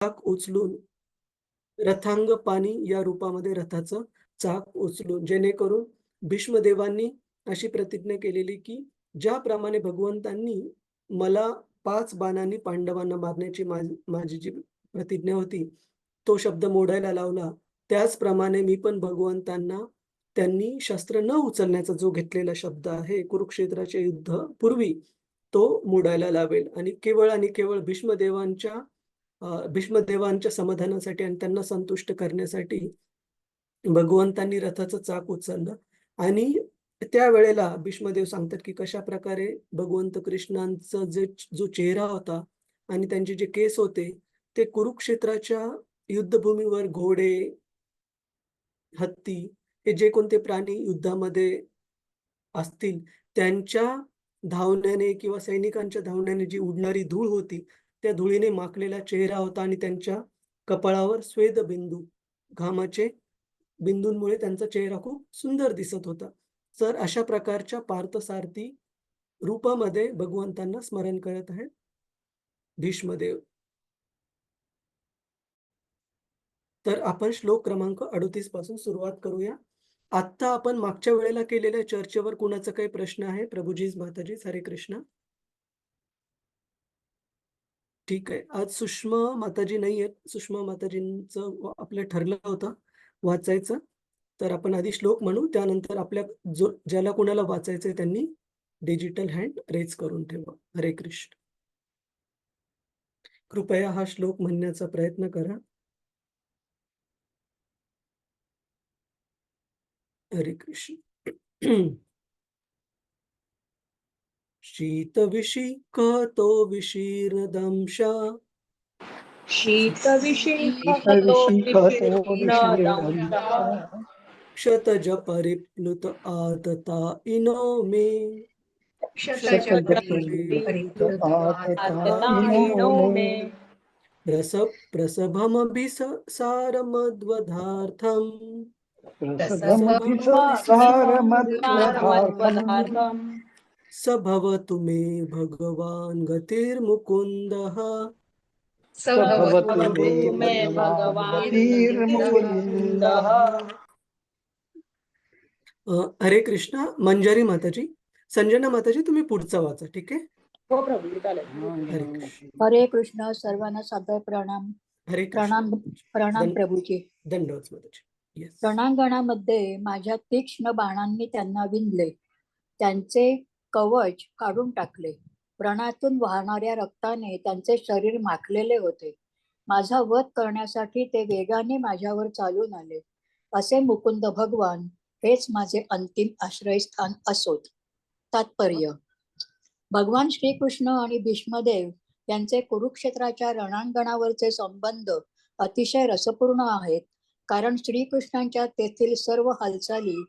चाक उचलून रथांग पाणी या रूपामध्ये रथाचं चाक उचलून, जेणेकरून भीष्मदेवांनी अशी प्रतिज्ञा केलेली, की ज्याप्रमाणे भगवंतांनी मला 5 बाणांनी पांडवांना मारण्याची माझी जी प्रतिज्ञा होती, तो शब्द मोडायला लावला. त्याचप्रमाणे मी पण भगवंतांना त्यांनी शस्त्र न उचलण्याचा जो घेतलेला शब्द आहे, कुरुक्षेत्राच्या युद्धापूर्वी तो मोडायला लावेल आणि केवळ भीष्मदेवांच्या समाधानासाठी आणि त्यांना संतुष्ट करण्यासाठी भगवंतांनी रथाचं चाक उचललं आणि त्यावेळेला भीष्मदेव सांगतात, की कशाप्रकारे भगवंत कृष्णांचा जो चेहरा होता आणि त्यांचे जे केस होते, ते कुरुक्षेत्राच्या युद्धभूमीवर घोडे, हत्ती हे जे कोणते प्राणी युद्धामध्ये असतील, त्यांच्या धावण्याने किंवा सैनिकांच्या धावण्याने जी उडणारी धूळ होती, त्या धुळीने माखलेला चेहरा होता आणि त्यांच्या कपाळावर स्वेदबिंदू, घामाचे बिंदूंमुळे त्यांचा चेहरा खूप सुंदर दिसत होता. तर अशा प्रकारच्या पार्थसारथी रूपामध्ये भगवंतांना स्मरण करत आहेत भीष्मदेव. तर आपण श्लोक क्रमांक 38 पासून सुरुवात करूया. आत्ता आपण मागच्या वेळेला केलेल्या चर्चेवर कुणाचा काही प्रश्न आहे? प्रभुजीज, माताजीज, हरे कृष्ण. ठीक आहे. आज सुषमा माताजी नाहीयेत. सुषमा माताजींचं आपलं ठरलं होतं वाचायचं. तर आपण आधी श्लोक म्हणू, त्यानंतर ज्याला कोणाला वाचायचंय त्यांनी डिजिटल हँड रेज करून ठेवा. हरे कृष्ण. कृपया हा श्लोक म्हणण्याचा प्रयत्न करा. हरे कृष्ण. शीतविशीकतो विशीर्णदंशा शीतविशीखतो विशीर्णदंशः क्षतज परिप्लुत आतता इनो मे. आततायिनो मे प्रसभमभिसारमद्वधार्थम् सारमद्वधार्थम् स भवतु मे भगवान् गतिर्मुकुन्दः. स भवतु मे भगवान् गतिर्मुकुन्दः. हरे कृष्णा. मंजारी माताजी, संजना माताजी, तुम्ही पुढचा वाचा. ठीक आहे. हो प्रभू, चालेल. हरे कृष्ण. हरे कृष्ण. सर्वांना सादर प्रणाम. हरे कृष्ण. प्रणाम प्रभूजी. दंडवत माताजी. येस. रणांगणामध्ये माझ्या तीक्ष्ण बाणांनी त्यांना विंधले, त्यांचे कवच काढून टाकले. व्रणातून वाहणाऱ्या रक्ताने त्यांचे शरीर माखलेले होते. माझा वध करण्यासाठी ते वेगाने माझ्यावर चालून आले. असे मुकुंद भगवान हेच माझे अंतिम आश्रयस्थान असोत. तात्पर्य: भगवान श्रीकृष्ण आणि भीष्मदेव यांचे कुरुक्षेत्राच्या रणांगणावरचे संबंध अतिशय रसपूर्ण आहेत, कारण श्रीकृष्णांच्या तेथील सर्व हालचाली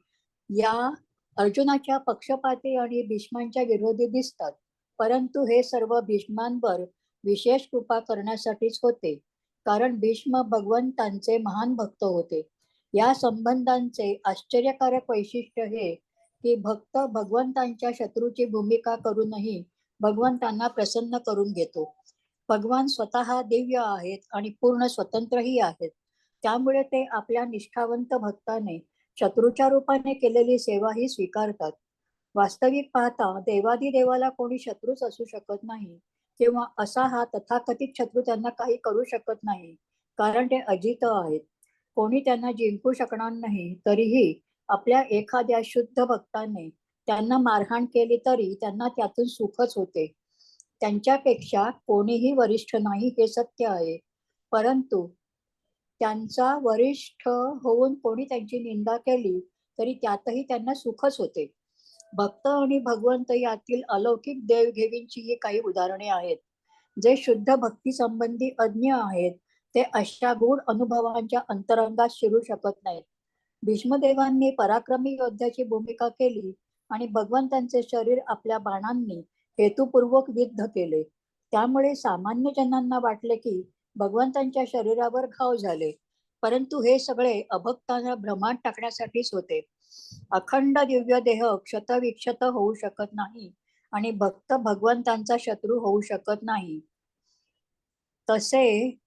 या अर्जुनाच्या पक्षपाती आणि भीष्मांच्या विरोधी दिसतात. परंतु हे सर्व भीष्मांवर विशेष कृपा करण्यासाठीच होते, कारण भीष्म भगवंतांचे महान भक्त होते. या संबंधांचे आश्चर्यकारक वैशिष्ट्य हे की भक्त भगवंतांच्या शत्रूची भूमिका करूनही भगवंतांना प्रसन्न करून घेतो. भगवान स्वतः दिव्य आहेत आणि पूर्ण स्वतंत्रही आहेत. त्यामुळे ते आपल्या निष्ठावंत भक्ताने शत्रूच्या रूपाने केलेली सेवाही स्वीकारतात. वास्तविक पाहता देवादिदेवाला कोणी शत्रूच असू शकत नाही, किंवा असा हा तथाकथित शत्रू त्यांना काही करू शकत नाही, कारण ते अजित आहेत. कोणी त्यांना जिंकू शकणार नाही. तरीही आपल्या एखाद्या शुद्ध भक्ताने त्यांना मारहाण केली तरी त्यांना त्यातून सुखच होते. त्यांच्यापेक्षा कोणीही वरिष्ठ नाही हे सत्य आहे, परंतु त्यांचा वरिष्ठ होऊन कोणी त्यांची निंदा केली तरी त्यातही त्यांना सुखच होते. भक्त आणि भगवंत यातील अलौकिक देवघेवींची ही काही उदाहरणे आहेत. जे शुद्ध भक्ती संबंधी अज्ञ आहेत ते अशा गूढ अनुभवांच्या अंतरंगात शिरू शकत नाहीत. भीष्मदेवांनी पराक्रमी योद्ध्याची भूमिका केली आणि भगवंतांचे शरीर आपल्या बाणांनी हेतुपूर्वक विद्ध केले. त्यामुळे सामान्य जनांना वाटले की भगवंतांच्या शरीरावर घाव झाले, परंतु हे सगळे अभक्तांना भ्रमात टाकण्यासाठीच होते. अखंड दिव्य देह क्षतविक्षत होऊ शकत नाही आणि भक्त भगवंतांचा शत्रू होऊ शकत नाही. तसे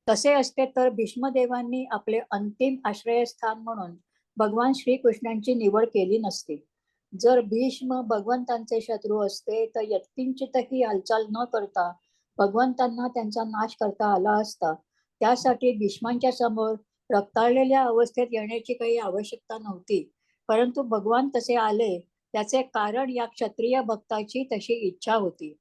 तसे असते तर भीष्मदेवांनी आपले अंतिम आश्रयस्थान म्हणून भगवान श्रीकृष्णांची निवड केली नसती. जर भीष्म भगवंतांचे शत्रू असते तर यत्किंचितही हालचाल न करता भगवंतांना त्यांचा नाश करता आला असता. त्यासाठी भीष्मांच्या समोर रक्ताळलेल्या अवस्थेत येण्याची काही आवश्यकता नव्हती. परंतु भगवान तसे आले त्याचे कारण या क्षत्रिय भक्ताची तशी इच्छा होती.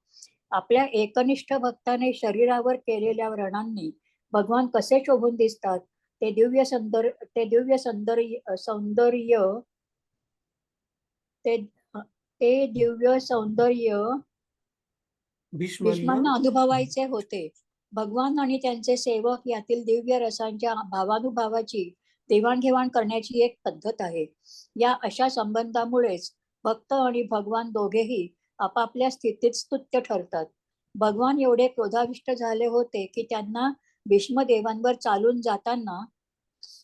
आपल्या एकनिष्ठ भक्ताने शरीरावर केलेल्या व्रणांनी भगवान कसे शोभून दिसतात ते दिव्य सौंदर्य ते दिव्य सौंदर्य भीष्मांना भीष्मांना अनुभवायचे होते. भगवान आणि त्यांचे सेवक यातील दिव्य रसांच्या भावानुभावाची देवाणघेवाण करण्याची एक पद्धत आहे. या अशा संबंधामुळेच भक्त आणि भगवान दोघेही आपापल्या स्थितीत स्तुत्य ठरतात. भगवान एवढे क्रोधाविष्ट झाले होते की त्यांना भीष्मदेवांवर चालून जाताना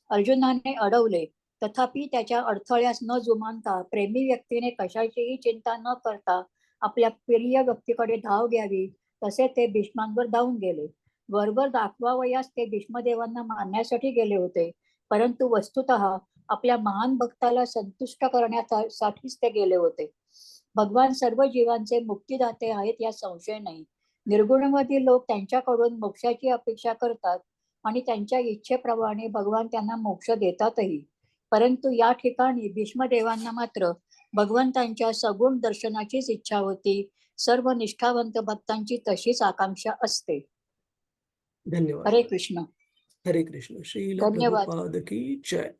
अर्जुनाने अडवले. तथापि त्याच्या अडथळ्यास न जुमानता प्रेमी व्यक्तीने कशाचीही चिंता न करता आपल्या प्रिय व्यक्तीकडे धाव घ्यावी तसे ते भीष्मांवर धावून गेले. वरवर दाखवावयास ते भीष्मदेवांना मारण्यासाठी गेले होते, परंतु वस्तुतः आपल्या महान भक्ताला संतुष्ट करण्यासाठीच ते गेले होते. भगवान सर्व जीवांचे मुक्तिदाते आहेत यात संशय नाही. निर्गुणवादी लोक त्यांच्याकडून मोक्षाची अपेक्षा करतात आणि त्यांच्या इच्छेप्रमाणे भगवान त्यांना मोक्ष देतातही. परंतु या ठिकाणी भीष्मदेवांना मात्र भगवंतांच्या सगुण दर्शनाचीच इच्छा होती. सर्व निष्ठावंत भक्तांची तशीच आकांक्षा असते. धन्यवाद. हरे कृष्ण. हरे कृष्ण. श्रील धन्यवाद. प्रभुपाद की जय.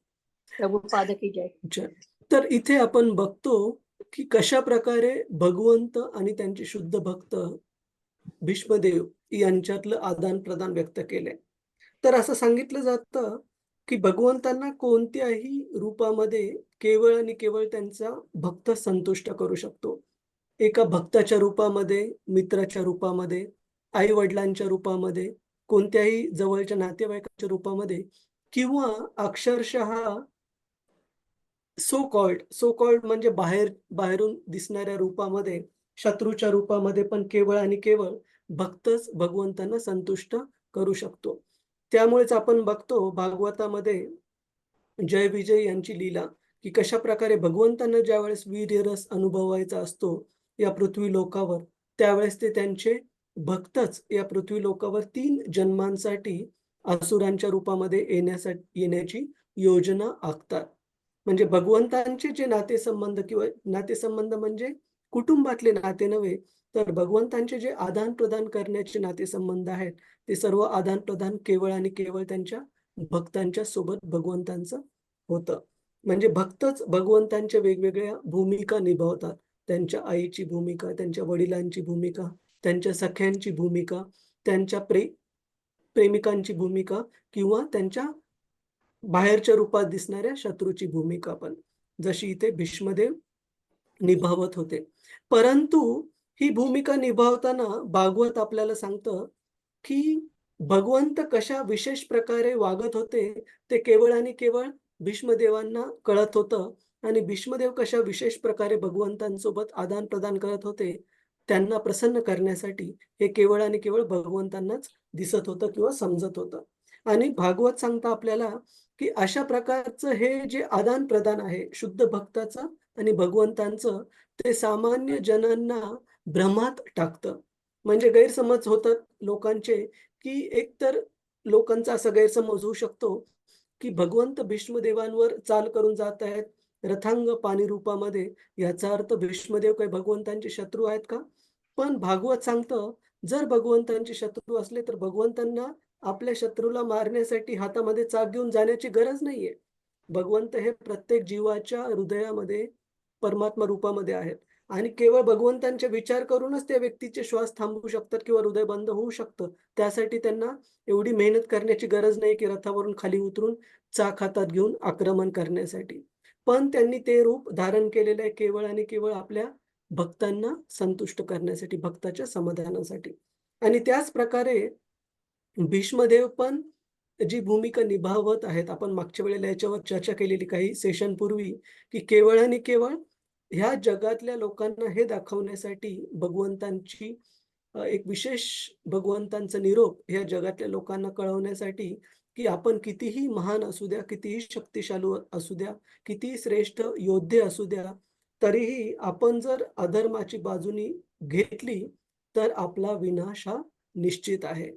प्रभुपाद की जय. जय. तर इथे आपण बघतो की कशा प्रकारे भगवंत आणि त्यांचे शुद्ध भक्त भीष्मदेव यांच्यातलं आदान प्रदान व्यक्त केलंय. तर असं सांगितलं जातं की भगवंतांना कोणत्याही रूपामध्ये केवळ आणि केवळ त्यांचा भक्त संतुष्ट करू शकतो. एका भक्ताच्या रूपामध्ये, मित्राच्या रूपामध्ये, आई वडिलांच्या रूपामध्ये, कोणत्याही जवळच्या नातेवाईकाच्या रूपामध्ये किंवा अक्षरशः सो कॉल्ड म्हणजे बाहेरून दिसणाऱ्या रूपामध्ये, शत्रूच्या रूपामध्ये पण केवळ आणि केवळ भक्तच भगवंतांना संतुष्ट करू शकतो. त्यामुळेच आपण बघतो भागवतामध्ये जय विजय यांची लीला की कशा प्रकारे भगवंतांना ज्यावेळेस वीर्यरस अनुभवायचा असतो या पृथ्वी लोकावर, त्यावेळेस ते त्यांचे भक्तच या पृथ्वी लोकावर 3 जन्मांसाठी असुरांच्या रूपामध्ये येण्याची योजना आखतात. म्हणजे भगवंतांचे जे नातेसंबंध किंवा नातेसंबंध म्हणजे कुटुंबातले नाते नव्हे, तर भगवंतांचे जे आदान-प्रदान करण्याचे नातेसंबंध आहेत, ते सर्व आदान-प्रदान केवळ आणि केवळ त्यांच्या भक्तांच्या सोबत भगवंतांचं होतं. म्हणजे भक्तच भगवंतांच्या वेगवेगळ्या भूमिका निभावतात. त्यांच्या आईची भूमिका, त्यांच्या वडिलांची भूमिका, त्यांच्या सख्यांची भूमिका, त्यांच्या प्रेमिकांची भूमिका किंवा त्यांच्या बाहेरच्या रूपात दिसणाऱ्या शत्रूची भूमिका पण. जशी इथे भीष्मदेव निभावत होते. परंतु ही भूमिका निभावताना भागवत आपल्याला सांगतं की भगवंत कशा विशेष प्रकारे वागत होते, ते केवळ आणि केवळ भीष्मदेवांना कळत होतं आणि भीष्मदेव कशा विशेष प्रकारे भगवंतांसोबत आदान-प्रदान करत होते, त्यांना प्रसन्न करण्यासाठी हे केवळ आणि केवळ भगवंतांनाच दिसत होतं किंवा समजत होतं. आणि भागवत सांगतं आपल्याला की अशा प्रकारचं हे जे आदान-प्रदान आहे शुद्ध भक्ताचं आणि भगवंतांचं, ते सामान्य जनांना भ्रमात टाकतं. म्हणजे गैरसमज होतात लोकांचे की एकतर लोकांचा असा गैरसमज होऊ शकतो की भगवंत भीष्मदेवांवर चाल करून जात आहेत रथांग पाणी रूपामध्ये. याचा अर्थ भीष्मदेव काही भगवंतांचे शत्रू आहेत का? पण भागवत सांगतं, जर भगवंतांचे शत्रू असले तर भगवंतांना आपल्या शत्रूला मारण्यासाठी हातामध्ये चाक घेऊन जाण्याची गरज नाहीये. भगवंत हे प्रत्येक जीवाच्या हृदयामध्ये परमात्मा रूपामध्ये आहेत आणि केवळ भगवंतांचे विचार करूनच त्या व्यक्तीचे श्वास थांबवू शकतात किंवा हृदय बंद होऊ शकतं. त्यासाठी त्यांना एवढी मेहनत करण्याची गरज नाही की रथावरून खाली उतरून चाक हातात घेऊन आक्रमण करण्यासाठी. पण त्यांनी ते रूप धारण केलेलं आहे केवळ आणि केवळ आपल्या भक्तांना संतुष्ट करण्यासाठी, भक्ताच्या समाधानासाठी. आणि त्याच प्रकारे भीष्मदेव पण जी भूमिका निभावत आहेत, आपण मागच्या वेळेला याच्यावर चर्चा केलेली काही सेशन पूर्वी, की केवळ आणि केवळ ह्या जगातल्या लोकांना हे दाखवण्यासाठी भगवंतांची एक विशेष भगवंतांचा निरोप ह्या जगातल्या लोकांना कळवण्यासाठी, की आपण कितीही महान असू द्या, कितीही शक्तिशाली असू द्या, कितीही श्रेष्ठ योद्धे असू द्या, तरीही आपण जर अधर्माची बाजूनी घेतली, तर आपला विनाश हा निश्चित आहे.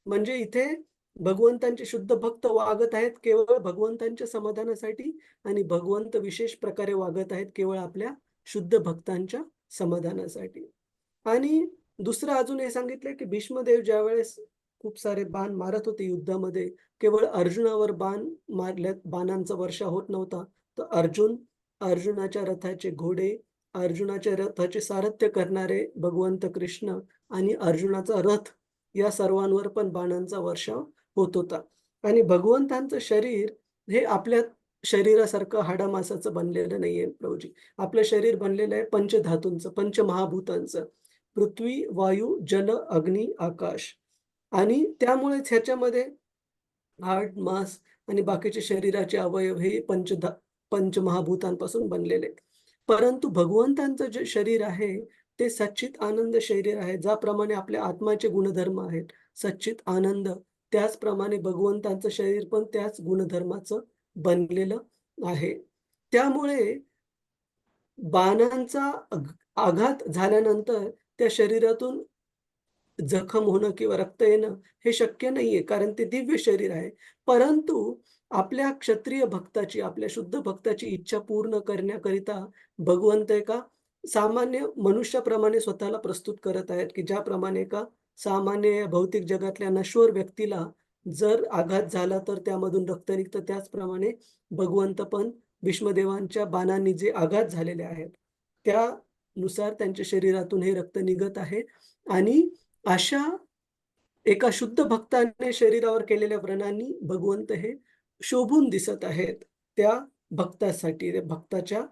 म्हणजे इथे भगवंतांचे शुद्ध भक्त वागत आहेत केवळ भगवंतांच्या समाधानासाठी आणि भगवंत विशेष प्रकारे वागत आहेत केवळ आपल्या शुद्ध भक्तांच्या समाधानासाठी. आणि दुसरं अजून हे सांगितलंय, की भीष्मदेव ज्यावेळेस खूप सारे बाण मारत होते युद्धामध्ये, केवळ अर्जुनावर बाण मारल्यात बाणांचा वर्षाव होत नव्हता. तर अर्जुनाच्या रथाचे घोडे, अर्जुनाच्या रथाचे सारथ्य करणारे भगवंत कृष्ण आणि अर्जुनाचा रथ या सर्वांवर पण बाणांचा वर्षाव होत होता. आणि भगवंतांचं शरीर हे आपल्या शरीरासारखं हाडामासाचं बनलेलं नाहीये प्रभूजी. आपलं शरीर बनलेलं आहे पंचधातूंचं, पंचमहाभूतांचं. पृथ्वी, वायू, जल, अग्नी, आकाश आणि त्यामुळेच ह्याच्यामध्ये हाड, मांस आणि बाकीचे शरीराचे अवयव हे पंचमहाभूतांपासून बनलेले आहेत. परंतु भगवंतांचं जे शरीर आहे, ते सच्चित आनंद शरीर आहे. ज्याप्रमाणे आपल्या आत्म्याचे गुणधर्म आहेत, सच्चित आनंद, त्याचप्रमाणे भगवंतांचं शरीर पण त्याच गुणधर्माचं बनलेलं आहे. त्यामुळे बाणांचा आघात झाल्यानंतर त्या शरीरातून जखम होणं किंवा रक्त येणं हे शक्य नाहीये, कारण ते दिव्य शरीर आहे. परंतु आपल्या क्षत्रिय भक्ताची, आपल्या शुद्ध भक्ताची इच्छा पूर्ण करण्याकरिता भगवंत एका सामान्य मनुष्याप्रमाणे स्वतःला प्रस्तुत करत आहेत, की ज्याप्रमाणे एका सामान्य भौतिक जगातल्या नश्वर व्यक्तीला जर आघात झाला तर त्यामधून रक्त निघतं, त्याचप्रमाणे भगवंत पण भीष्मदेवांच्या बाणांनी जे आघात झालेले आहेत, त्यानुसार त्यांच्या शरीरातून हे रक्त निघत आहे आणि अशा एका शुद्ध भक्ताने शरीरावर केलेल्या व्रणांनी भगवंत हे शोभून दिसत आहेत. त्या भक्तासाठी, त्या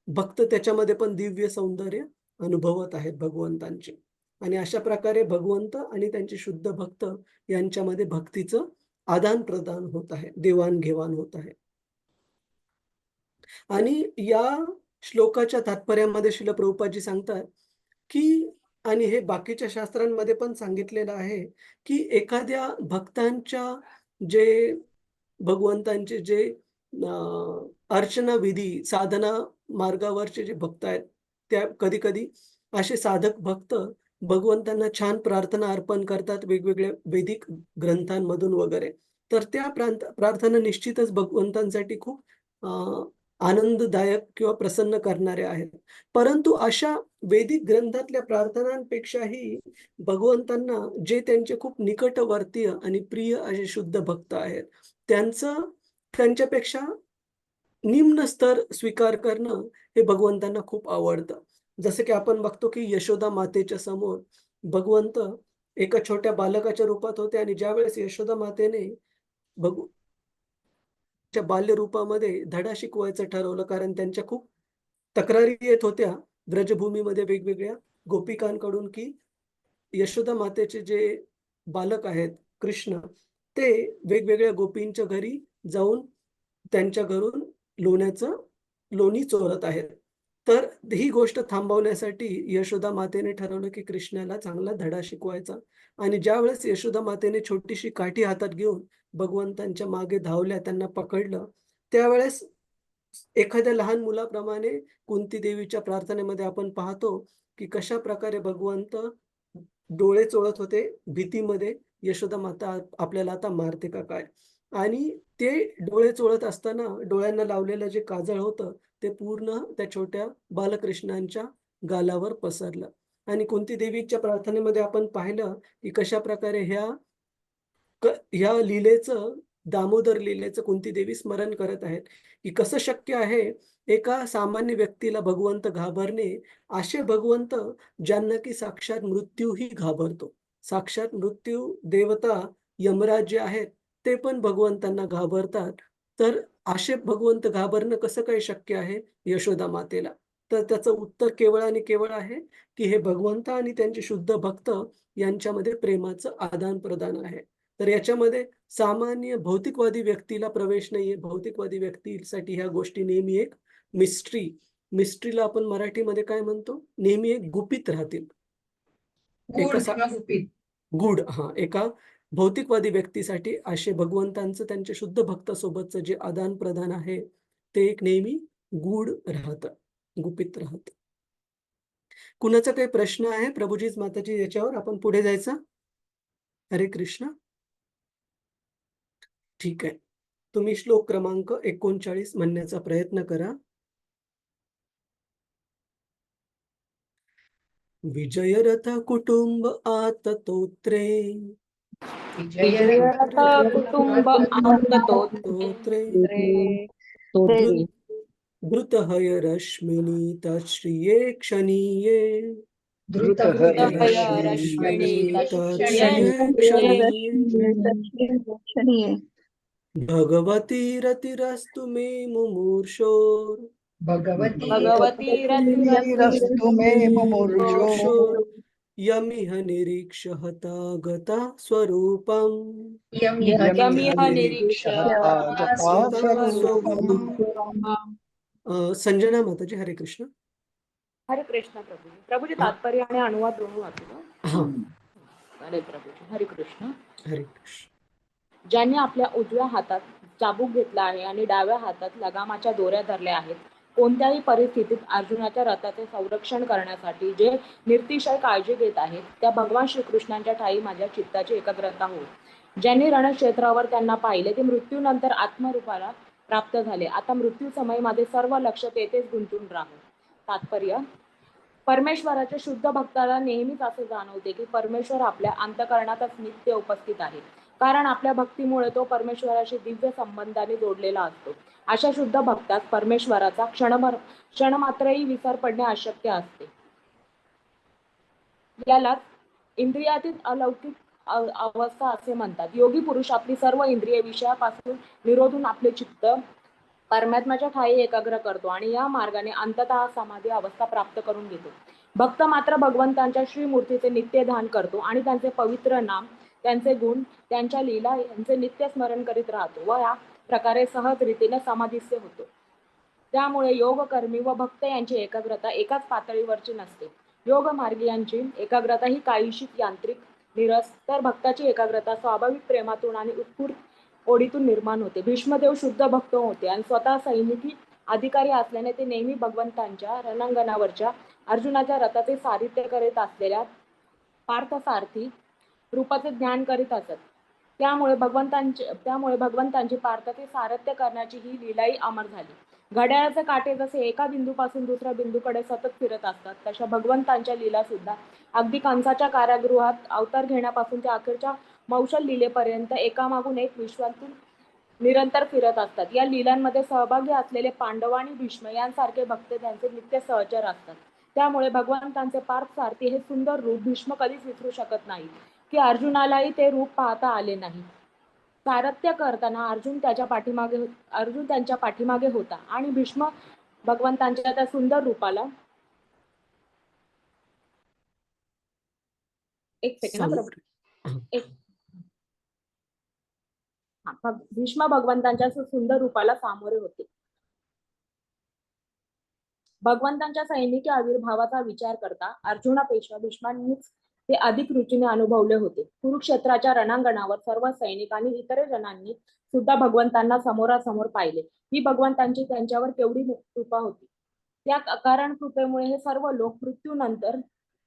भक्त त्याच्यामध्ये पण दिव्य सौंदर्य अनुभवत आहेत भगवंतांचे. आणि अशा प्रकारे भगवंत आणि त्यांचे शुद्ध भक्त यांच्यामध्ये भक्तीचं आदान-प्रदान होत आहे, देवाण-घेवाण होत आहे. आणि या श्लोकाच्या तात्पर्यामध्ये श्रील प्रभुपादजी सांगतात, की आणि हे बाकीच्या शास्त्रांमध्ये पण सांगितलेलं आहे, की एखाद्या भक्तांच्या जे भगवंतांचे जे अर्चना विधी, साधना मार्गावरचे जे भक्त आहेत, त्या कधी-कधी असे साधक भक्त भगवंतांना छान प्रार्थना अर्पण करतात वेगवेगळ्या वैदिक ग्रंथांमधून वगैरे. तर त्या प्रार्थना निश्चितच भगवंतांसाठी खूप आनंददायक किंवा प्रसन्न करणाऱ्या आहेत. परंतु अशा वैदिक ग्रंथातल्या प्रार्थनांपेक्षाही भगवंतांना जे त्यांचे खूप निकटवर्तीय आणि प्रिय असे शुद्ध भक्त आहेत, त्यांच्यापेक्षा निम्न स्तर स्वीकार करणं हे भगवंतांना खूप आवडतं. जसं की आपण बघतो की यशोदा मातेच्या समोर भगवंत एका छोट्या बालकाच्या रूपात होते आणि ज्यावेळेस यशोदा मातेने च्या बाल्य रूपामध्ये धडा शिकवायचं ठरवलं, कारण त्यांच्या खूप तक्रारी येत होत्या ब्रजभूमीमध्ये वेगवेगळ्या गोपिकांकडून, की यशोदा मातेचे जे बालक आहेत कृष्ण, ते वेगवेगळ्या गोपींच्या घरी जाऊन त्यांच्या घरून लोणी चोरत आहेत. तर ही गोष्ट थांबवण्यासाठी यशोदा मातेने ठरवलं, की कृष्णाला चांगला धडा शिकवायचा आणि ज्यावेळेस यशोदा मातेने छोटीशी काठी हातात घेऊन भगवंतांच्या मागे धावल्या, त्यांना पकडलं, त्यावेळेस एखाद्या लहान मुलाप्रमाणे कुंती देवीच्या प्रार्थनेमध्ये आपण पाहतो, की कशाप्रकारे भगवंत डोळे चोळत होते भीतीमध्ये, यशोदा माता आपल्याला आता मारते का काय? आणि ते डोळे चोळत असताना डोळ्यांना लावलेलं जे काजळ होतं, ते पूर्ण त्या छोट्या बालकृष्णांच्या गालावर पसरलं. आणि कुंती देवीच्या प्रार्थनेमध्ये आपण पाहिलं, की कशाप्रकारे ह्या लीलेचं, दामोदर लीलेचं कुंती देवी स्मरण करत आहेत, की कसं शक्य आहे एका सामान्य व्यक्तीला भगवंत घाबरणे, असे भगवंत ज्यांना की साक्षात मृत्यूही घाबरतो. साक्षात मृत्यू देवता यमराज जे आहेत, ते पण भगवंतांना घाबरतात. तर असे भगवंत घाबरणं कसं काय शक्य आहे यशोदा मातेला? तर त्याचं उत्तर केवळ आणि केवळ आहे, की हे भगवंत आणि त्यांचे शुद्ध भक्त यांच्यामध्ये प्रेमाचं आदान-प्रदान आहे. तर याच्यामध्ये सामान्य भौतिकवादी व्यक्तीला प्रवेश नाहीये. भौतिकवादी व्यक्तीसाठी ह्या गोष्टी नेहमी एक मिस्ट्रीला आपण मराठीमध्ये काय म्हणतो? नेहमी एक गुपित राहतील. एका गुड एका भौतिकवादी व्यक्तीसाठी असे भगवंतांचं त्यांच्या शुद्ध भक्तासोबतचं जे आदान प्रदान आहे ते एक नेहमी गूढ राहतं, गुपित राहतं. कुणाचा काही प्रश्न आहे प्रभुजीच माताजी याच्यावर आपण पुढे जायचं? हरे कृष्ण. ठीक आहे. तुम्ही श्लोक क्रमांक 39 म्हणण्याचा प्रयत्न करा. विजयरथ कुटुंब आततोत्रे विजयरथ कुटुंब स्तोत्रे धृतहय रश्मिनी तत्श्रिये क्षणीये भगवती रतिरस्तु मे मुमूर्षोर् भगवतीरस्तु मे मुमुर्षोः यमिह निरीक्ष हता गता स्वरूपम् यमिह निरीक्ष संजना माताजी हरे कृष्ण. हरे कृष्ण प्रभूजी. प्रभूजी तात्पर्य आणि अनुवाद दोन्ही वाचतो. हा हरे प्रभूजी. हरे कृष्ण. हरे कृष्ण. ज्यांनी आपल्या उजव्या हातात चाबूक घेतला आहे आणि डाव्या हातात लगामाच्या दोऱ्या धरल्या आहेत, कोणत्याही परिस्थितीत अर्जुनाच्या रथाचे संरक्षण करण्यासाठी जे निर्तिशय काळजी घेत आहेत, त्या भगवान श्रीकृष्णांच्या ठायी माझ्या चित्ताची एकाग्रता होईल. ज्यांनी रणक्षेत्रावर त्यांना पाहिले ते मृत्यूनंतर आत्मरूपाला प्राप्त झाले. आता मृत्यू समय माझे सर्व लक्ष तेथेच गुंतून राहो. तात्पर्य: परमेश्वराच्या शुद्ध भक्ताला नेहमीच असे जाणवते की परमेश्वर आपल्या अंतःकरणातच नित्य उपस्थित आहे, कारण आपल्या भक्तीमुळे तो परमेश्वराशी दिव्य संबंधाने जोडलेला असतो. अशा शुद्ध भक्तास परमेश्वराचा क्षणमात्रही विसर पडणे अशक्य असते. यालाच इंद्रियातीत अलौकिक अवस्था असे म्हणतात. योगी पुरुष आपली सर्व इंद्रिय विषयापासून निरोधून आपले चित्त परमात्म्याच्या ठायी एकाग्र करतो आणि या मार्गाने अंततः समाधी अवस्था प्राप्त करून घेतो. भक्त मात्र भगवंतांच्या श्रीमूर्तीचे नित्य ध्यान करतो आणि त्यांचे पवित्र नाम, त्यांचे गुण, त्यांच्या लीला यांचे नित्य स्मरण करीत राहतो व या प्रकारे सहज रीतीने समाधीस्थ होतो. त्यामुळे योगकर्मी व भक्त यांची एकाग्रता एकाच पातळीवरची नसते. योग मार्गीयांची एकाग्रता ही काहीशी यांत्रिक, निरस, तर भक्ताची एकाग्रता स्वाभाविक प्रेमातून आणि उत्स्फूर्त ओढीतून निर्माण होते. भीष्मदेव शुद्ध भक्त होते आणि स्वतः सैनिकी अधिकारी असल्याने ते नेहमी भगवंतांच्या रणांगणावरच्या अर्जुनाच्या रथाचे सारथ्य करीत असलेल्या पार्थसारथी रूपाचे ध्यान करीत असत. त्यामुळे भगवंतांची पार्थाचे सारथ्य करण्याची ही लीलाही अमर झाली. घड्याळाचे काटे जसे एका बिंदूपासून दुसऱ्या बिंदूकडे सतत फिरत असतात, तशा भगवंतांच्या लीला सुद्धा अगदी कंसाच्या कारागृहात अवतार घेण्यापासून ते अखेरच्या मौशल लीलेपर्यंत एकामागून एक विश्वातून निरंतर फिरत असतात. या लीलांमध्ये सहभागी असलेले पांडव आणि भीष्म यांसारखे भक्त त्यांचे नित्य सहचर असतात. त्यामुळे भगवंतांचे पार्थसारथी हे सुंदर रूप भीष्म कधीच विसरू शकत नाही की अर्जुनालाही ते रूप पाहता आले नाही. सारथ्य करताना अर्जुन त्यांच्या पाठीमागे होता आणि भीष्म भगवंतांच्या त्या सुंदर रूपाला भीष्म भगवंतांच्या सुंदर रूपाला सामोरे होते. भगवंतांच्या सैनिकी आविर्भावाचा विचार करता अर्जुनापेक्षा भीष्मांनीच ते अधिक रुचीने अनुभवले होते. कुरुक्षेत्राच्या रणांगणावर सर्व सैनिक आणि इतर जणांनी सुद्धा भगवंतांना समोरासमोर पाहिले. ही भगवंतांची त्यांच्यावर केवढी कृपा होती. त्या अकारण कृपेमुळे हे सर्व लोक मृत्यूनंतर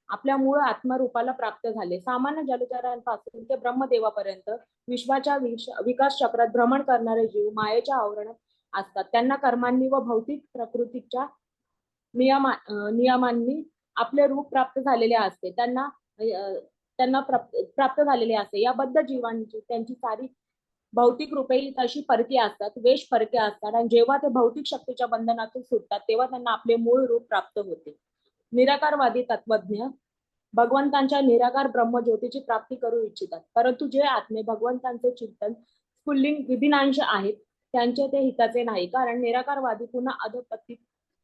आपल्या मूळ आत्मरूपाला प्राप्त झाले. सामान्य जलचरांपासून ते ब्रह्मदेवापर्यंत विश्वाच्या विकास चक्रात भ्रमण करणारे जीव मायेच्या आवरणात असतात. त्यांना कर्मांनी व भौतिक प्रकृतीच्या नियमांनी आपले रूप प्राप्त झालेले असते. त्यांना प्राप्त झालेले असते. या बद्ध जीवांची त्यांची सारी भौतिक रूपे तशी परकी असतात, वेश परके असतात आणि जेव्हा ते भौतिक शक्तीच्या बंधनातून सुटतात तेव्हा त्यांना आपले मूळ रूप प्राप्त होते. निराकारवादी तत्वज्ञ भगवंतांच्या निराकार ब्रह्मज्योतीची प्राप्ती करू इच्छितात, परंतु जे आत्मे भगवंतांचे चिंतन स्फुल्लिंग विधिनांश आहेत त्यांचे ते हिताचे नाही, कारण निराकारवादी पुन्हा अधपतित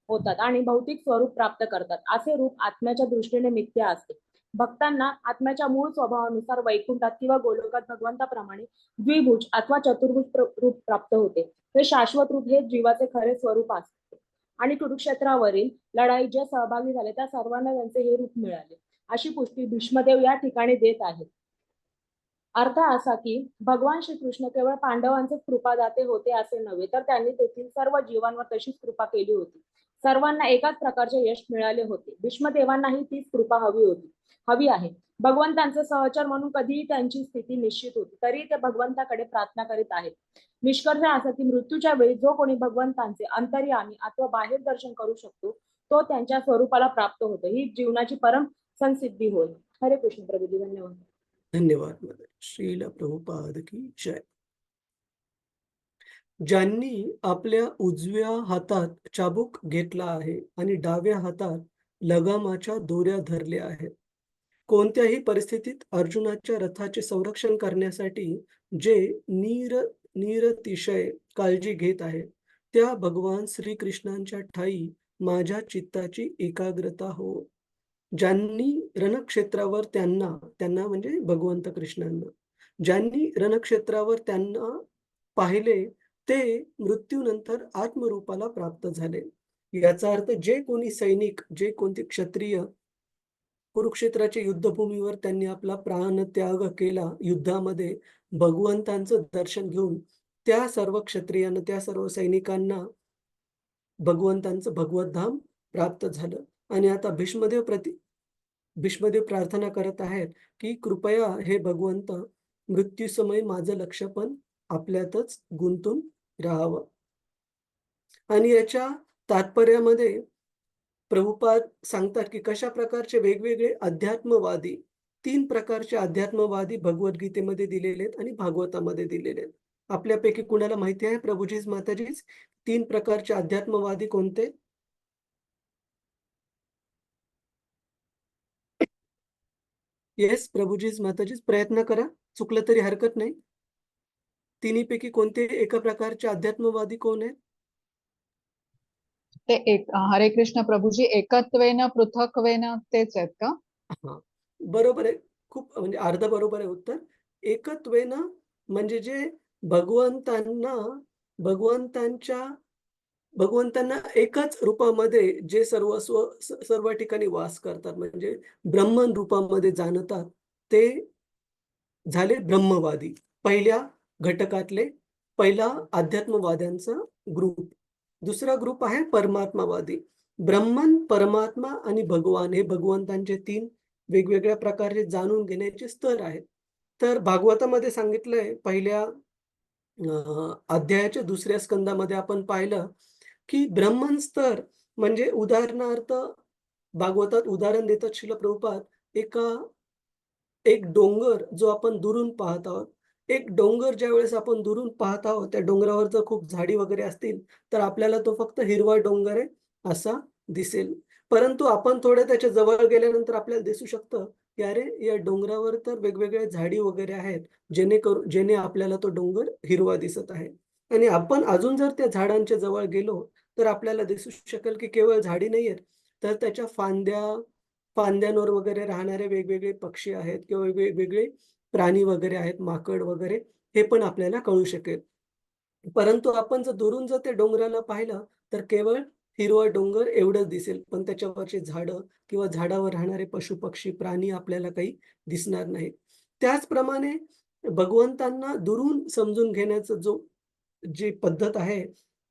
होतात आणि भौतिक स्वरूप प्राप्त करतात. असे रूप आत्म्याच्या दृष्टीने मिथ्या असते. भक्तांना आत्म्याच्या मूळ स्वभावानुसार वैकुंठात किंवा गोलोकात भगवंताप्रमाणे द्विभुज अथवा चतुर्भुज रूप प्राप्त होते. हे शाश्वत रूप हे जीवाचे खरे स्वरूप असते आणि कुरुक्षेत्रावरील लढाईत जे सहभागी झाले त्या सर्वांना त्यांचे हे रूप मिळाले. अशी पुष्टी भीष्मदेव या ठिकाणी देत आहेत. अर्थ असा की भगवान श्रीकृष्ण केवळ पांडवांचेच कृपादाते होते असे नव्हे, तर त्यांनी तेथील सर्व जीवांवर तशीच कृपा केली होती. सर्वांना एकाच प्रकारचे यश मिळाले होते. भीष्मदेवांनाही तीच कृपा हवी आहे. भगवंतांचे सहचर म्हणून कधीही त्यांची स्थिती निश्चित होती, तरी ते भगवंताकडे प्रार्थना करीत आहेत. निष्कर्ष असा की मृत्यूच्या वेळी जो कोणी भगवंतांचे अंतर्यामी अथवा बाहेर दर्शन करू शकतो, तो त्यांच्या स्वरूपाला प्राप्त होतो. ही जीवनाची परम संसिद्धी होय. हरे कृष्ण प्रभुजी, धन्यवाद. धन्यवाद मदर. श्रील प्रभुपाद की जय. ज्यांनी आपल्या उजव्या हातात चाबूक घेतला आहे आणि डाव्या हातात लगामाच्या दोऱ्या धरल्या आहेत, कोणत्याही परिस्थितीत अर्जुनाच्या रथाचे संरक्षण करण्यासाठी जे निरतिशय काळजी घेत आहेत, त्या भगवान श्रीकृष्णांच्या ठायी माझ्या चित्ताची एकाग्रता हो. ज्यांनी रणक्षेत्रावर त्यांना म्हणजे भगवंत कृष्णांना, ज्यांनी रणक्षेत्रावर त्यांना पाहिले ते मृत्यूनंतर आत्मरूपाला प्राप्त झाले. याचा अर्थ जे कोणी सैनिक, जे कोणते क्षत्रिय कुरुक्षेत्राच्या युद्धभूमीवर त्यांनी आपला प्राणत्याग केला युद्धामध्ये भगवंतांचं दर्शन घेऊन, त्या सर्व क्षत्रियांना, त्या सर्व सैनिकांना भगवंतांचं भगवत धाम प्राप्त झालं. आणि आता भीष्मदेव प्रार्थना करत आहेत की कृपया हे भगवंत, मृत्यूसमयी माझं लक्ष पण आपल्यातच गुंतून राहावं. आणि याच्या तात्पर्यामध्ये प्रभुपाद सांगतात की कशा प्रकारचे वेगवेगळे अध्यात्मवादी, 3 प्रकारचे अध्यात्मवादी भगवद्गीतेमध्ये दिलेले आहेत आणि भागवतामध्ये दिलेले आहेत. आपल्यापैकी कुणाला माहिती आहे प्रभुजीज माताजीज 3 प्रकारचे अध्यात्मवादी कोणते? येस प्रभुजीज माताजीज, प्रयत्न करा, चुकलं तरी हरकत नाही. तिन्हीपैकी कोणते एका प्रकारचे अध्यात्मवादी कोण आहेत? ते एक हरे कृष्ण प्रभूजी, एकत्वेन पृथक्वेन तेच आहेत का? हां, बरोबर आहे. खूप म्हणजे अर्ध बरोबर आहे उत्तर. एकत्वेन म्हणजे जे भगवंतांना एकच रूपामध्ये जे सर्व ठिकाणी वास करतात, म्हणजे ब्रह्मन रूपामध्ये जाणतात, ते झाले ब्रह्मवादी. पहिल्या घटकातले पहिला अध्यात्मवाद्यांचा ग्रुप. दुसरा ग्रुप आहे परमात्मावादी. ब्रह्मन, परमात्मा आणि भगवान हे भगवंतांचे 3 वेगवेगळ्या प्रकारे जाणून घेण्याचे स्तर आहेत. तर भागवतामध्ये सांगितलंय पहिल्या अध्यायाच्या 2ऱ्या स्कंदामध्ये आपण पाहिलं की ब्रह्मन स्तर म्हणजे उदाहरणार्थ भागवतात उदाहरण देतात श्रील प्रभुपाद, एक डोंगर जो आपण दुरून पाहत आहोत. एक डोंगर ज्यावेळेस आपण दुरून पाहत आहोत, त्या डोंगरावर जर खूप झाडी वगैरे असतील, तर आपल्याला तो फक्त हिरवा डोंगर आहे असा दिसेल. परंतु आपण थोडं त्याच्या जवळ गेल्यानंतर आपल्याला दिसू शकतं, की अरे या डोंगरावर तर वेगवेगळ्या झाडी वगैरे आहेत, जेणे आपल्याला तो डोंगर हिरवा दिसत आहे. आणि आपण अजून जर त्या झाडांच्या जवळ गेलो, तर आपल्याला दिसू शकेल, की केवळ झाडी नाहीयेत, तर त्याच्या फांद्यांवर वगैरे राहणारे वेगवेगळे पक्षी आहेत किंवा वेगवेगळे प्राणी वगैरे आहेत, माकड वगैरे, हे पण आपल्याला कळू शकेल. परंतु आपण दुरून त्या डोंगराला पाहिलं, तर केवळ हिरवा डोंगर एवढंच दिसेल. पण त्याच्यावरची झाडं किंवा झाडावर राहणारे पशु-पक्षी, प्राणी आपल्याला काही दिसणार नाहीत. त्याचप्रमाणे भगवंतांना दुरून समजून घेण्याचं जी पद्धत आहे,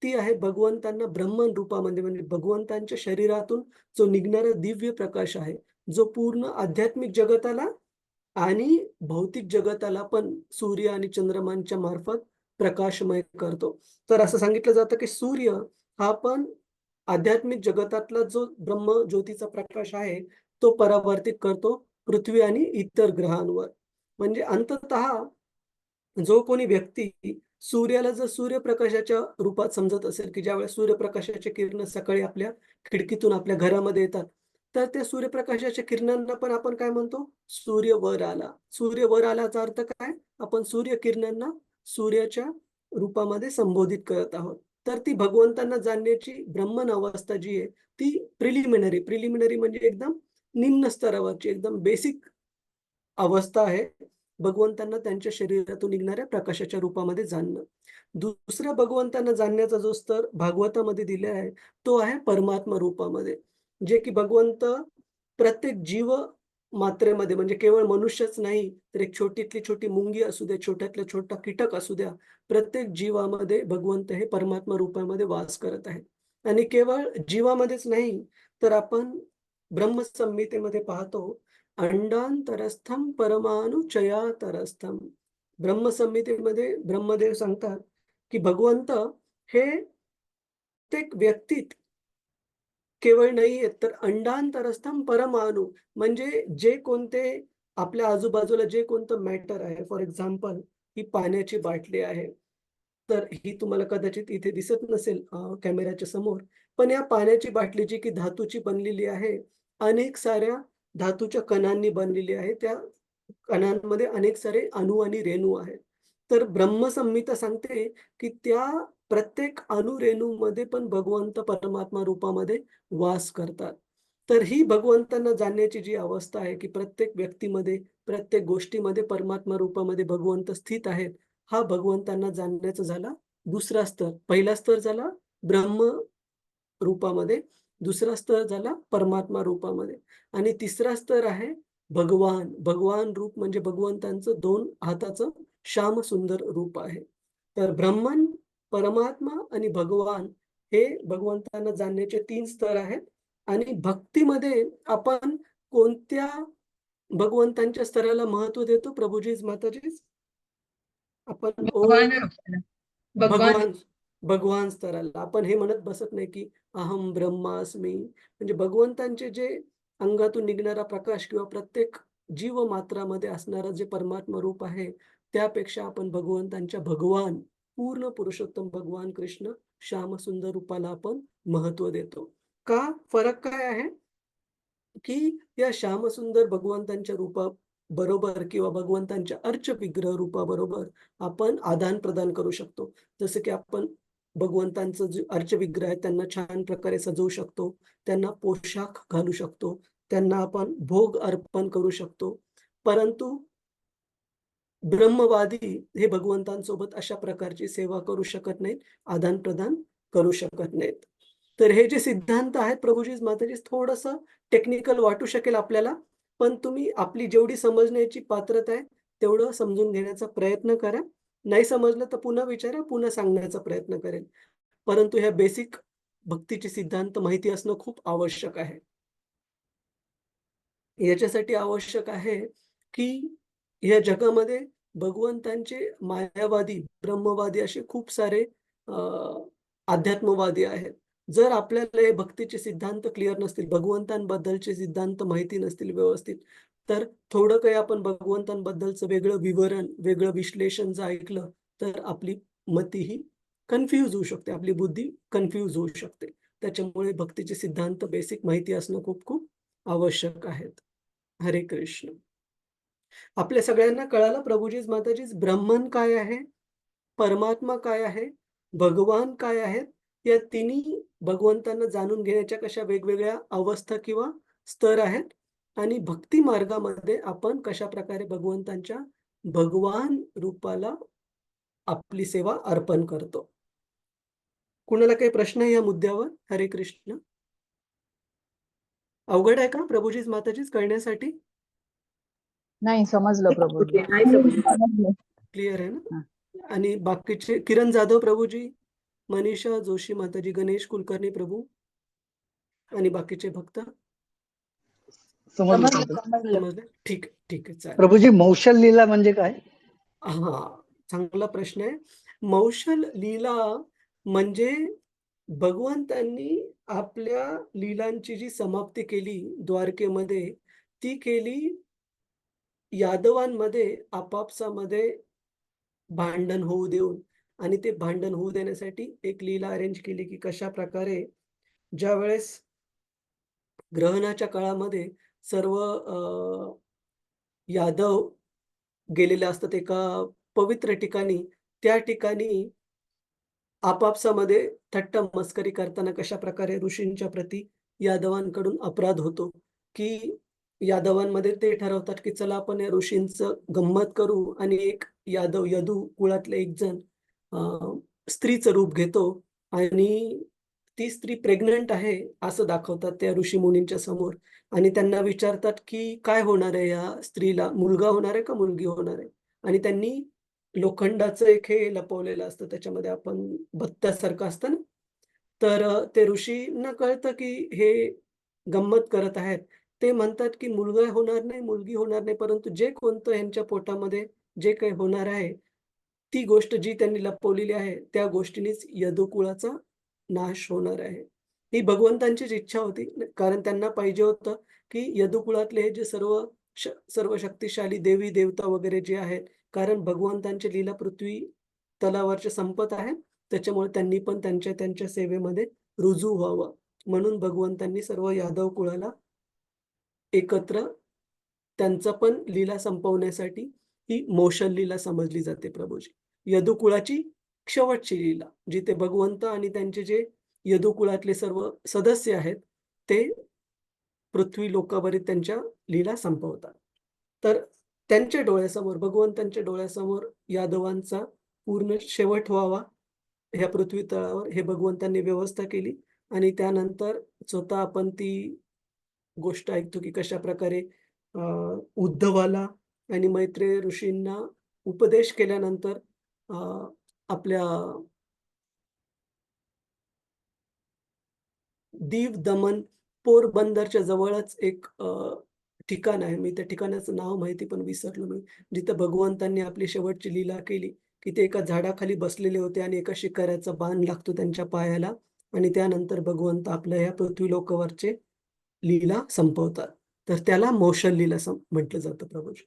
ती आहे भगवंतांना ब्रह्मन रूपामध्ये, म्हणजे भगवंतांच्या शरीरातून जो निघणारा दिव्य प्रकाश आहे, जो पूर्ण आध्यात्मिक जगताला आणि भौतिक जगताला पण सूर्य आणि चंद्रमांच्या मार्फत प्रकाशमय करतो. तर असं सांगितलं जातं, की सूर्य हा पण आध्यात्मिक जगतातला जो ब्रह्मज्योतीचा प्रकाश आहे, तो परावर्तित करतो पृथ्वी आणि इतर ग्रहांवर. म्हणजे अंततः जो कोणी व्यक्ती सूर्याला जर सूर्यप्रकाशाच्या रूपात समजत असेल, की ज्यावेळेस सूर्यप्रकाशाचे किरण सकाळी आपल्या खिडकीतून आपल्या घरामध्ये येतात, तर त्या सूर्यप्रकाशाच्या किरणांना पण आपण काय म्हणतो? सूर्य वर आला. सूर्य वर आल्याचा अर्थ काय? आपण सूर्यकिरणांना सूर्याच्या रूपामध्ये संबोधित करत आहोत. तर ती भगवंतांना जाणण्याची ब्रह्मन अवस्था जी आहे, ती प्रिलिमिनरी म्हणजे एकदम निम्न स्तरावरची, एकदम बेसिक अवस्था आहे. भगवंतांना त्यांच्या शरीरातून निघणाऱ्या प्रकाशाच्या रूपामध्ये जाणणं. दुसरा भगवंतांना जाणण्याचा जो स्तर भागवतामध्ये दिला आहे, तो आहे परमात्मा रूपामध्ये. जे की भगवंत प्रत्येक मात्रेमध्ये, म्हणजे केवळ मनुष्यच नाही तर एक छोटीतली छोटी मुंगी असू द्या, छोट्यातला छोटा कीटक असू द्या, प्रत्येक जीवामध्ये भगवंत हे परमात्मा रूपामध्ये वास करत आहेत. आणि केवळ जीवामध्येच नाही तर आपण ब्रह्मसंहितेमध्ये पाहतो, अंडांतरस्थम परमाणु चयातरस्थम. ब्रह्मसंहितेमध्ये ब्रह्मदेव सांगतात की भगवंत हे प्रत्येक व्यक्तीत केवळ नाही आहेत, तर अंडांतरस्थम परमाणु, म्हणजे जे कोणते आपल्या आजूबाजूला जे कोणतं मॅटर आहे, फॉर एक्झाम्पल ही पाण्याची बाटली आहे. तर ही तुम्हाला कदाचित इथे दिसत नसेल कॅमेऱ्याच्या समोर. पण या पाण्याची बाटली जी की धातूची बनलेली आहे, अनेक साऱ्या धातूच्या कणांनी बनलेली आहे. त्या कणांमध्ये अनेक सारे अणू आणि रेणू आहेत. तर ब्रह्मसंहिता सांगते की त्या प्रत्येक अणुरेणूमध्ये पण भगवंत परमात्मा रूपामध्ये वास करतात. तर ही भगवंतांना जाणण्याची जी अवस्था आहे, की प्रत्येक व्यक्तीमध्ये, प्रत्येक गोष्टीमध्ये परमात्मा रूपामध्ये भगवंत स्थित आहेत. हा भगवंतांना जाणण्याचा झाला दुसरा स्तर. पहिला स्तर झाला ब्रह्म रूपामध्ये, दुसरा स्तर झाला परमात्मा रूपामध्ये आणि तिसरा स्तर आहे भगवान. भगवान रूप म्हणजे भगवंतांचं 2 हाताचं श्यामसुंदर रूप आहे. तर ब्रह्मन, परमात्मा आणि भगवान हे भगवंतांना जाणण्याचे 3 स्तर आहेत. आणि भक्तीमध्ये आपण कोणत्या भगवंतांच्या स्तराला महत्त्व देतो प्रभुजीज, माताजीज? आपण भगवान रूपाला. भगवान भगवान भगवान स्तराला. आपण हे म्हणत बसत नाही, की अहं ब्रह्मास्मी. म्हणजे भगवंतांचे जे अंगातून निघणारा प्रकाश किंवा प्रत्येक जीवमात्रामध्ये असणारं जे परमात्मा रूप आहे, त्यापेक्षा आपण भगवंतांच्या भगवान, पूर्ण पुरुषोत्तम भगवान कृष्ण श्यामसुंदर रूपाला आपण महत्त्व देतो. का? फरक काय आहे? की या श्यामसुंदर भगवंतांच्या रूपाबरोबर किंवा भगवंतांच्या अर्चविग्रह रूपाबरोबर आपण आदान-प्रदान करू शकतो. जसं की आपण भगवंतांचं जे अर्चविग्रह आहे त्यांना छान प्रकारे सजवू शकतो, त्यांना पोशाख घालू शकतो, त्यांना आपण भोग अर्पण करू शकतो. परंतु ब्रह्मवादी हे भगवंतांसोबत अशा प्रकारची सेवा करू शकत नाहीत, आदान-प्रदान करू शकत नाहीत. तर हे जे सिद्धांत आहेत प्रभुजीज, माताजीज, थोडंसं टेक्निकल वाटू शकेल आपल्याला, पण तुम्ही आपली जेवढी समजण्याची पात्रता आहे, तेवढं समजून घेण्याचा प्रयत्न करा. नाही समजलं तर पुन्हा विचारा, पुन्हा सांगण्याचा प्रयत्न करेन. परंतु ह्या बेसिक भक्तीचे सिद्धांत माहिती असणं खूप आवश्यक आहे. याच्यासाठी आवश्यक आहे, की या जगामध्ये भगवंतांचे मायावादी, ब्रह्मवादी असे खूप सारे अ, अध्यात्मवादी आहेत. जर आपल्याला हे भक्तीचे सिद्धांत क्लिअर नसतील, भगवंतांबद्दलचे सिद्धांत माहिती नसतील व्यवस्थित, तर थोडं काही आपण भगवंतांबद्दलचं वेगळं विवरण, वेगळं विश्लेषण जर ऐकलं, तर आपली मती ही कन्फ्यूज होऊ शकते, आपली बुद्धी कन्फ्यूज होऊ शकते. त्याच्यामुळे भक्तीचे सिद्धांत बेसिक माहिती असणं खूप खूप आवश्यक आहेत. हरे कृष्ण. आपल्या सगळ्यांना कळालं प्रभुजीज, माताजीज, ब्रह्मन काय आहे? परमात्मा काय आहे? भगवान काय आहेत? या तिन्ही भगवंतांना जाणून घेण्याच्या कशा वेगवेगळ्या अवस्था किंवा स्तर आहेत आणि भक्ती मार्गामध्ये आपण कशाप्रकारे भगवंतांच्या भगवान रूपाला आपली सेवा अर्पण करतो. कुणाला काही प्रश्न आहे या मुद्द्यावर? हरे कृष्ण. अवघड आहे का प्रभुजीज, माताजीज, कळण्यासाठी? नाही समजलं प्रभूजी. नाही समजलं. क्लिअर आहे ना? आणि बाकीचे किरण जाधव प्रभूजी, मनीषा जोशी माताजी, गणेश कुलकर्णी प्रभू आणि बाकीचे भक्त समजलं. समजले? ठीक आहे, ठीक आहे, चालेल. प्रभूजी मौशल लीला म्हणजे काय? हा, चांगला प्रश्न आहे. मौशल लीला म्हणजे भगवंतांनी आपल्या लीलांची जी समाप्ती केली द्वारकेमध्ये, ती केली यादवांमध्ये आपापसामध्ये भांडण होऊ देऊन. आणि ते भांडण होऊ देण्यासाठी एक लीला अरेंज केली, की कशा प्रकारे ज्यावेळेस ग्रहणाच्या काळामध्ये सर्व यादव गेलेले असतात एका पवित्र ठिकाणी. त्या ठिकाणी आपापसामध्ये थट्टा मस्करी करताना कशा प्रकारे ऋषींच्या प्रती यादवांकडून अपराध होतो, की यादवांमध्ये ते ठरवतात, की चला आपण या ऋषींचं गंमत करू आणि एक यादव यदू कुळातले एक जण स्त्रीचं रूप घेतो आणि ती स्त्री प्रेग्नंट आहे असं दाखवतात त्या ऋषीमुनींच्या समोर आणि त्यांना विचारतात, की काय होणार आहे या स्त्रीला? मुलगा होणार आहे का मुलगी होणार आहे? आणि त्यांनी लोखंडाचं एक हे लपवलेलं असतं त्याच्यामध्ये आपण बत्त्यासारखं असतं ना, तर ते ऋषींना कळतं, की हे गंमत करत आहेत. ते म्हणतात, की मुलगा होणार नाही, मुलगी होणार नाही, परंतु जे कोणतं ह्यांच्या पोटामध्ये जे काही होणार आहे, ती गोष्ट जी त्यांनी लपवलेली आहे, त्या गोष्टीनेच यदुकुळाचा नाश होणार आहे. ही भगवंतांचीच इच्छा होती. कारण त्यांना पाहिजे होतं, की यदुकुळातले हे जे सर्व शक्तिशाली देवी-देवता वगैरे जे आहेत, कारण भगवंतांची लीला पृथ्वी तलावरच्या संपत आहे. त्याच्यामुळे त्यांनी पण त्यांच्या त्यांच्या सेवेमध्ये रुजू व्हावं. म्हणून भगवंतांनी सर्व यादव कुळाला एकत्र त्यांचं पण लीला संपवण्यासाठी ही मौशल लीला समजली जाते प्रभूजी. यदुकुळाची शेवटची लीला, जिथे भगवंत आणि त्यांचे जे यदुकुळातले सर्व सदस्य आहेत, ते पृथ्वी लोकावरील त्यांच्या लीला संपवतात. तर त्यांच्या डोळ्यासमोर, भगवंतांच्या डोळ्यासमोर यादवांचा पूर्ण शेवट व्हावा, ह्या पृथ्वी तळावर हे भगवंतांनी व्यवस्था केली आणि त्यानंतर स्वतः आपण ती गोष्ट ऐकतो, की कशाप्रकारे अ, उद्धवाला आणि मैत्रेय ऋषींना उपदेश केल्यानंतर अ, आपल्या दीव दमन, पोरबंदरच्या जवळच एक ठिकाण आहे. मी त्या ठिकाणाचं नाव माहिती पण विसरलो मी. जिथं भगवंतांनी आपली शेवटची लीला केली, की ते एका झाडाखाली बसलेले होते आणि एका शिकाऱ्याचा बाण लागतो त्यांच्या पायाला आणि त्यानंतर भगवंत आपल्या ह्या पृथ्वीलोकावरचे लीला संपवतात. तर त्याला मौशल लीला म्हटलं जातं प्रभूजी.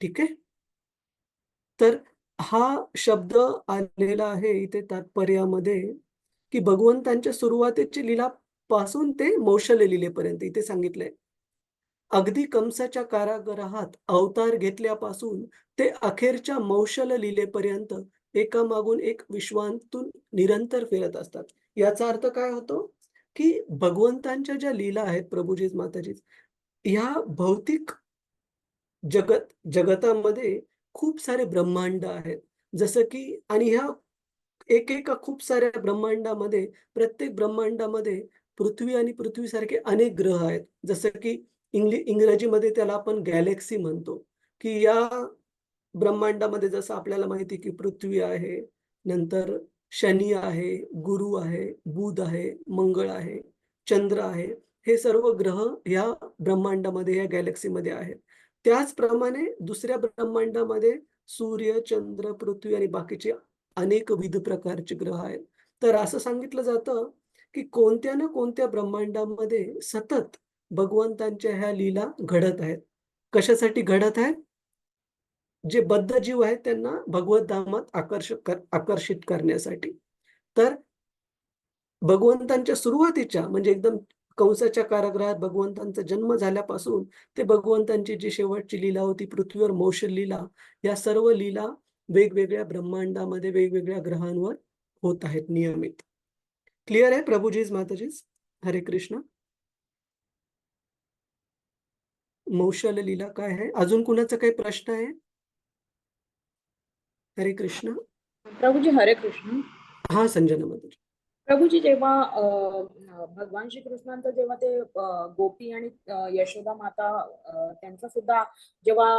ठीक आहे? तर हा शब्द आलेला आहे इथे तात्पर्यामध्ये, की भगवंतांच्या सुरुवातीची लीलापासून ते मौशल लीलेपर्यंत इथे सांगितलंय. अगदी कंसाच्या कारागृहात अवतार घेतल्यापासून ते अखेरच्या मौशल लीलेपर्यंत एकामागून एक विश्वातून निरंतर फिरत असतात. याचा अर्थ काय होतो, की भगवंतांच्या ज्या लीला आहेत प्रभूजीच, माताजीच, ह्या भौतिक जगतामध्ये खूप सारे ब्रह्मांड आहेत. जसं की आणि ह्या एकेका खूप साऱ्या ब्रह्मांडामध्ये, प्रत्येक ब्रह्मांडामध्ये पृथ्वी आणि पृथ्वीसारखे अनेक ग्रह आहेत. जसं की इंग्रजीमध्ये त्याला आपण गॅलेक्सी म्हणतो, की या ब्रह्मांडामध्ये जसं आपल्याला माहिती आहे, की पृथ्वी आहे, नंतर शनी आहे, गुरु आहे, बुध आहे, मंगळ आहे, चंद्र आहे. हे सर्व ग्रह ह्या ब्रह्मांडामध्ये, या गॅलेक्सीमध्ये आहेत. त्याचप्रमाणे दुसऱ्या ब्रह्मांडामध्ये सूर्य, चंद्र, पृथ्वी आणि बाकीचे अनेक विविध प्रकारचे ग्रह आहेत. तर असं सांगितलं जातं, की कोणत्या ना कोणत्या ब्रह्मांडामध्ये सतत भगवंतांच्या ह्या लीला घडत आहेत. कशासाठी घडत आहेत? जे बद्ध जीव आहेत त्यांना भगवत धामात आकर्षित करण्यासाठी. तर भगवंतांच्या सुरुवातीच्या म्हणजे एकदम कंसाच्या कारागृहात भगवंतांचा जन्म झाल्यापासून ते भगवंतांची जी शेवटची लीला होती पृथ्वीवर मौशल लीला, या सर्व लीला वेगवेगळ्या ब्रह्मांडामध्ये, वेगवेगळ्या ग्रहांवर होत आहेत नियमित. क्लिअर आहे प्रभुजीज, माताजीज? हरे कृष्ण. मौशल लीला काय आहे? अजून कुणाचा काही प्रश्न आहे? हरे कृष्ण. प्रभूजी हरे कृष्ण. हां, संजना माताजी. प्रभूजी जेव्हा भगवान श्रीकृष्णांचं जेव्हा ते गोपी आणि यशोदा माता त्यांचा सुद्धा जेव्हा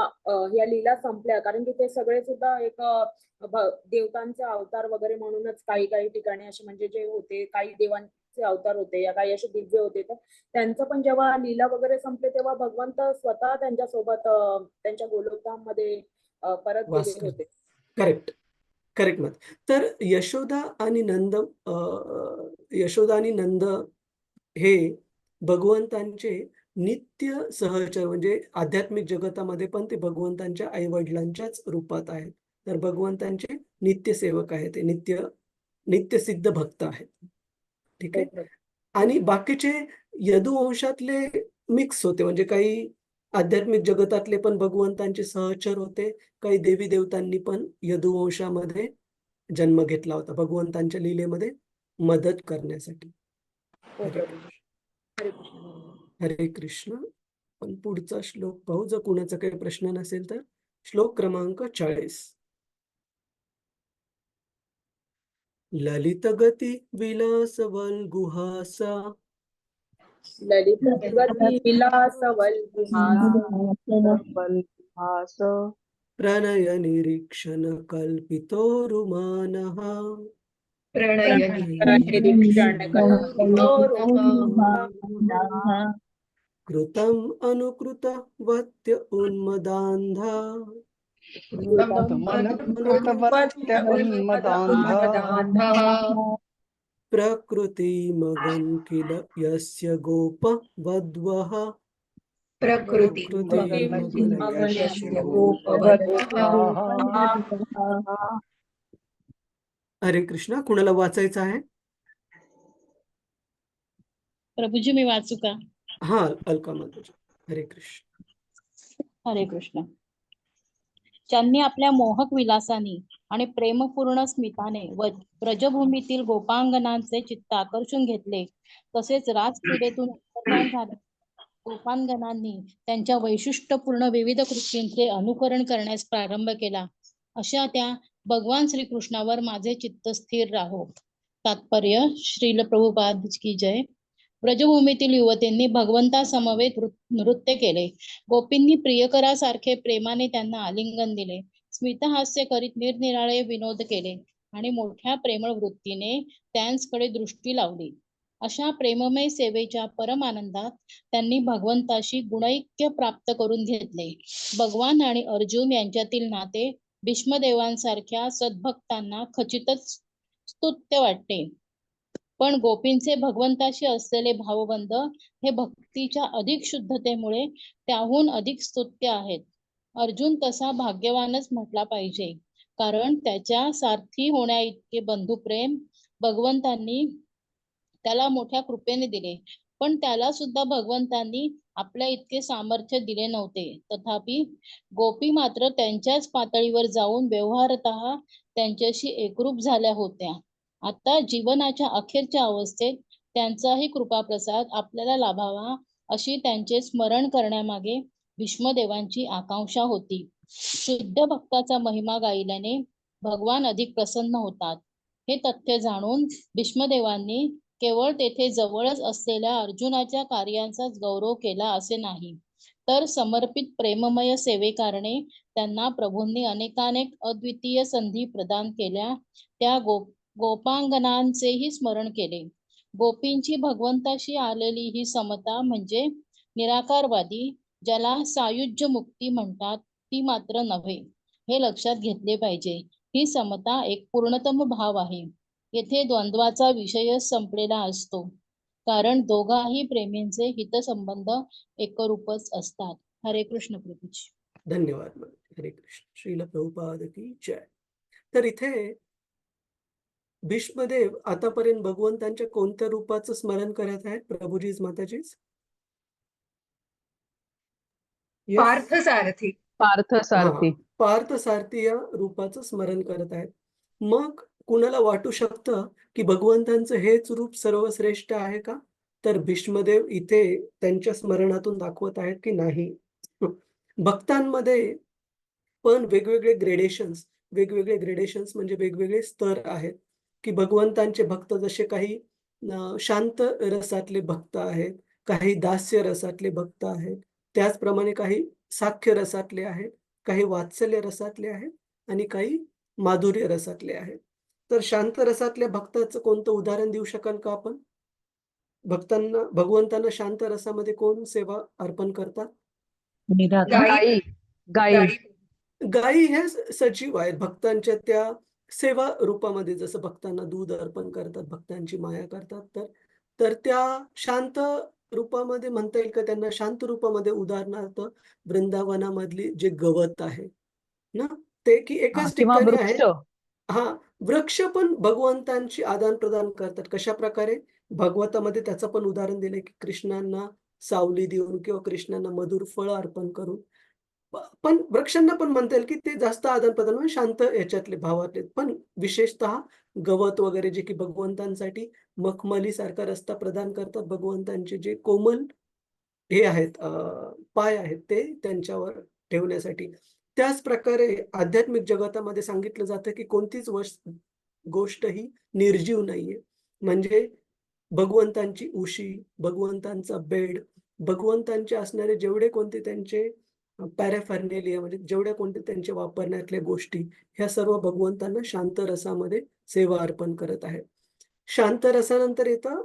या लीला संपल्या, कारण की ते सगळे सुद्धा एक देवतांचे अवतार वगैरे म्हणूनच काही काही ठिकाणी असे म्हणजे जे होते, काही देवांचे अवतार होते या काही असे दिव्य होते, तर त्यांचं पण जेव्हा लीला वगैरे संपले तेव्हा भगवंत स्वतः त्यांच्यासोबत त्यांच्या गोलोकधाममध्ये परत वास गेले कर. होते. करेक्ट. करेक्ट मत. तर यशोदा आणि नंद हे भगवंतांचे नित्य सहचर म्हणजे आध्यात्मिक जगतामध्ये पण ते भगवंतांच्या आई-वडिलांच्याच रूपात आहेत. तर भगवंतांचे नित्य सेवक आहेत. ते नित्यसिद्ध भक्त आहेत. ठीक हो आहे. प्रभू. आणि बाकीचे यदुवंशातले मिक्स होते. म्हणजे काही आध्यात्मिक जगतातले पण भगवंतांचे सहचर होते. काही देवी-देवतांनी पण यदुवंशामध्ये जन्म घेतला होता भगवंतांच्या लीलेमध्ये मदत करण्यासाठी. हो हरे प्रभूजी. कृष्ण. हरे कृष्ण. हरे कृष्ण. पण पुढचा श्लोक पाहू, जर कुणाचा काही प्रश्न नसेल तर. श्लोक क्रमांक 40. ललित गती विलास वल्गुहासा ललित गती विलास वल्हास प्रणय निरीक्षण कल्पितोरुमानः प्रणय निरीक्षण कृतम् अनुकृत वत्य उन्मदान्धा प्रकृतिमगं किल यस्य गोपवध्वः हरे कृष्णा. कुणाला वाचायचं आहे? प्रभुजी मी वाचू का? हा, अलका माताजी. हरे कृष्ण. हरे कृष्ण. त्यांनी आपल्या मोहक विलासाने आणि प्रेमपूर्ण स्मिताने व्रजभूमीतील गोपांगणांचे चित्त आकर्षून घेतले. तसेच राजक्रीडेतून अंतर्धान झाले. गोपांगणांनी त्यांच्या वैशिष्ट्यपूर्ण विविध कृतींचे अनुकरण करण्यास प्रारंभ केला. अशा त्या भगवान श्रीकृष्णावर माझे चित्त स्थिर राहो. तात्पर्य श्रील प्रभुपाद की जय. व्रजभूमीतील युवतींनी भगवंता समवेत नृत्य केले. गोपींनी प्रियकरासारखे प्रेमाने त्यांना आलिंगन दिले. स्मितहास्य करीत निरनिराळे विनोद केले आणि मोठ्या प्रेमळ वृत्तीने त्यांकडे दृष्टी लावली. अशा प्रेममय सेवेच्या परम आनंदात त्यांनी भगवंताशी गुणैक्य प्राप्त करून घेतले. भगवान आणि अर्जुन यांच्यातील नाते भीष्मदेवांसारख्या सद्भक्तांना खचितच स्तुत्य वाटते. पण गोपींचे भगवंताशी असलेले भावबंध हे भक्तीच्या अधिक शुद्धतेमुळे त्याहून अधिक स्तुत्य आहेत. अर्जुन तसा भाग्यवानच म्हटला पाहिजे, कारण त्याच्या सारथी होण्या इतके बंधुप्रेम भगवंतांनी त्याला मोठ्या कृपेने दिले. पण त्याला सुद्धा भगवंतांनी आपल्या इतके सामर्थ्य दिले नव्हते. तथापि गोपी मात्र त्यांच्याच पातळीवर जाऊन व्यवहारतः त्यांच्याशी एकरूप झाल्या होत्या. आता जीवनाच्या अखेरच्या अवस्थेत त्यांचाही कृपाप्रसाद आपल्याला लाभावा अशी त्यांचे स्मरण करण्यामागे भीष्मदेवांची आकांक्षा होती. शुद्ध भक्ताचा महिमा गायल्याने भगवान अधिक प्रसन्न होतात. हे तथ्य जाणून भीष्मदेवांनी केवळ तेथे जवळच असलेल्या अर्जुनाच्या कार्यांचाच गौरव केला असे नाही, तर समर्पित प्रेममय सेवेकारणे त्यांना प्रभूंनी अनेकानेक अद्वितीय संधी प्रदान केल्या. त्या गोपांगणांचेही स्मरण केले. गोपींची भगवंताशी आलेली ही समता म्हणजे निराकारवादी, ज्याला सायुज्य मुक्ती म्हणतात, ती मात्र नव्हे, हे लक्षात घेतले पाहिजे. ही समता एक पूर्णतम भाव आहे. येथे द्वंद्वाचा विषय संपलेला असतो, कारण दोघाही प्रेमींचे हितसंबंध एकरूपच असतात. हरे कृष्ण प्रभुजी. धन्यवाद. हरे कृष्ण. श्रील प्रभुपाद की जय. तर इथे भीष्मदेव आतापर्यंत भगवंतांच्या कोणत्या रूपाचं स्मरण करत आहेत? प्रभुजीज, माताजीज. पार्थसारथी. पार्थसारथी. पार्थसारथी या रूपाचं स्मरण करत आहेत. मग कुणाला वाटू शकतं की भगवंतांचं हेच रूप सर्वश्रेष्ठ आहे का? तर भीष्मदेव इथे त्यांच्या स्मरणातून दाखवत आहेत की नाही. भक्तांमध्ये पण वेगवेगळे ग्रेडेशन्स म्हणजे वेगवेगळे स्तर आहेत, की भगवंतांचे भक्त जसे काही शांत रसातले भक्त आहेत, काही दास्य रसातले भक्त आहेत, त्याचप्रमाणे काही साख्य रसातले आहेत, काही वात्सल्य रसातले आहेत आणि काही माधुर्य रसातले आहेत. तर शांत रसातल्या भक्ताचं कोणतं उदाहरण देऊ शकाल का आपण? भगवंतांना शांत रसामध्ये कोण सेवा अर्पण करतात? गाई. गाई. गायी ह्या सजीव आहेत. भक्तांच्या त्या सेवा रूपामध्ये जसं भक्तांना दूध अर्पण करतात, भक्तांची माया करतात, तर त्या शांत रूपामध्ये म्हणता येईल का त्यांना? शांत रूपामध्ये उदाहरणार्थ वृंदावनामधली जे गवत आहे ना, ते की एकाच किंवा ठिकाणी आहे. वृक्ष. वृक्ष पण भगवंतांची आदान प्रदान करतात. कशा प्रकारे? भागवतामध्ये त्याचं पण उदाहरण दिलंय की कृष्णांना सावली देऊन किंवा कृष्णांना मधुर फळ अर्पण करून. पण वृक्षांना पण म्हणता येईल की ते जास्त आदान प्रदान म्हणजे शांत याच्यातले भावातले. पण विशेषतः गवत वगैरे जे की भगवंतांसाठी मखमली सारखा रस्ता प्रदान करतात. भगवंतांचे जे कोमल हे आहेत, पाय आहेत, ते त्यांच्यावर ठेवण्यासाठी. त्याच प्रकारे आध्यात्मिक जगतामध्ये सांगितलं जातं की कोणतीच गोष्ट ही निर्जीव नाहीये. म्हणजे भगवंतांची उशी, भगवंतांचा बेड, भगवंतांचे असणारे जेवढे कोणते त्यांचे पॅराफर्नेलिया म्हणजे जेवढ्या कोणते त्यांचे वापरण्यातल्या गोष्टी, ह्या सर्व भगवंतांना शांत रसामध्ये सेवा अर्पण करत आहे. शांत रसानंतर येतं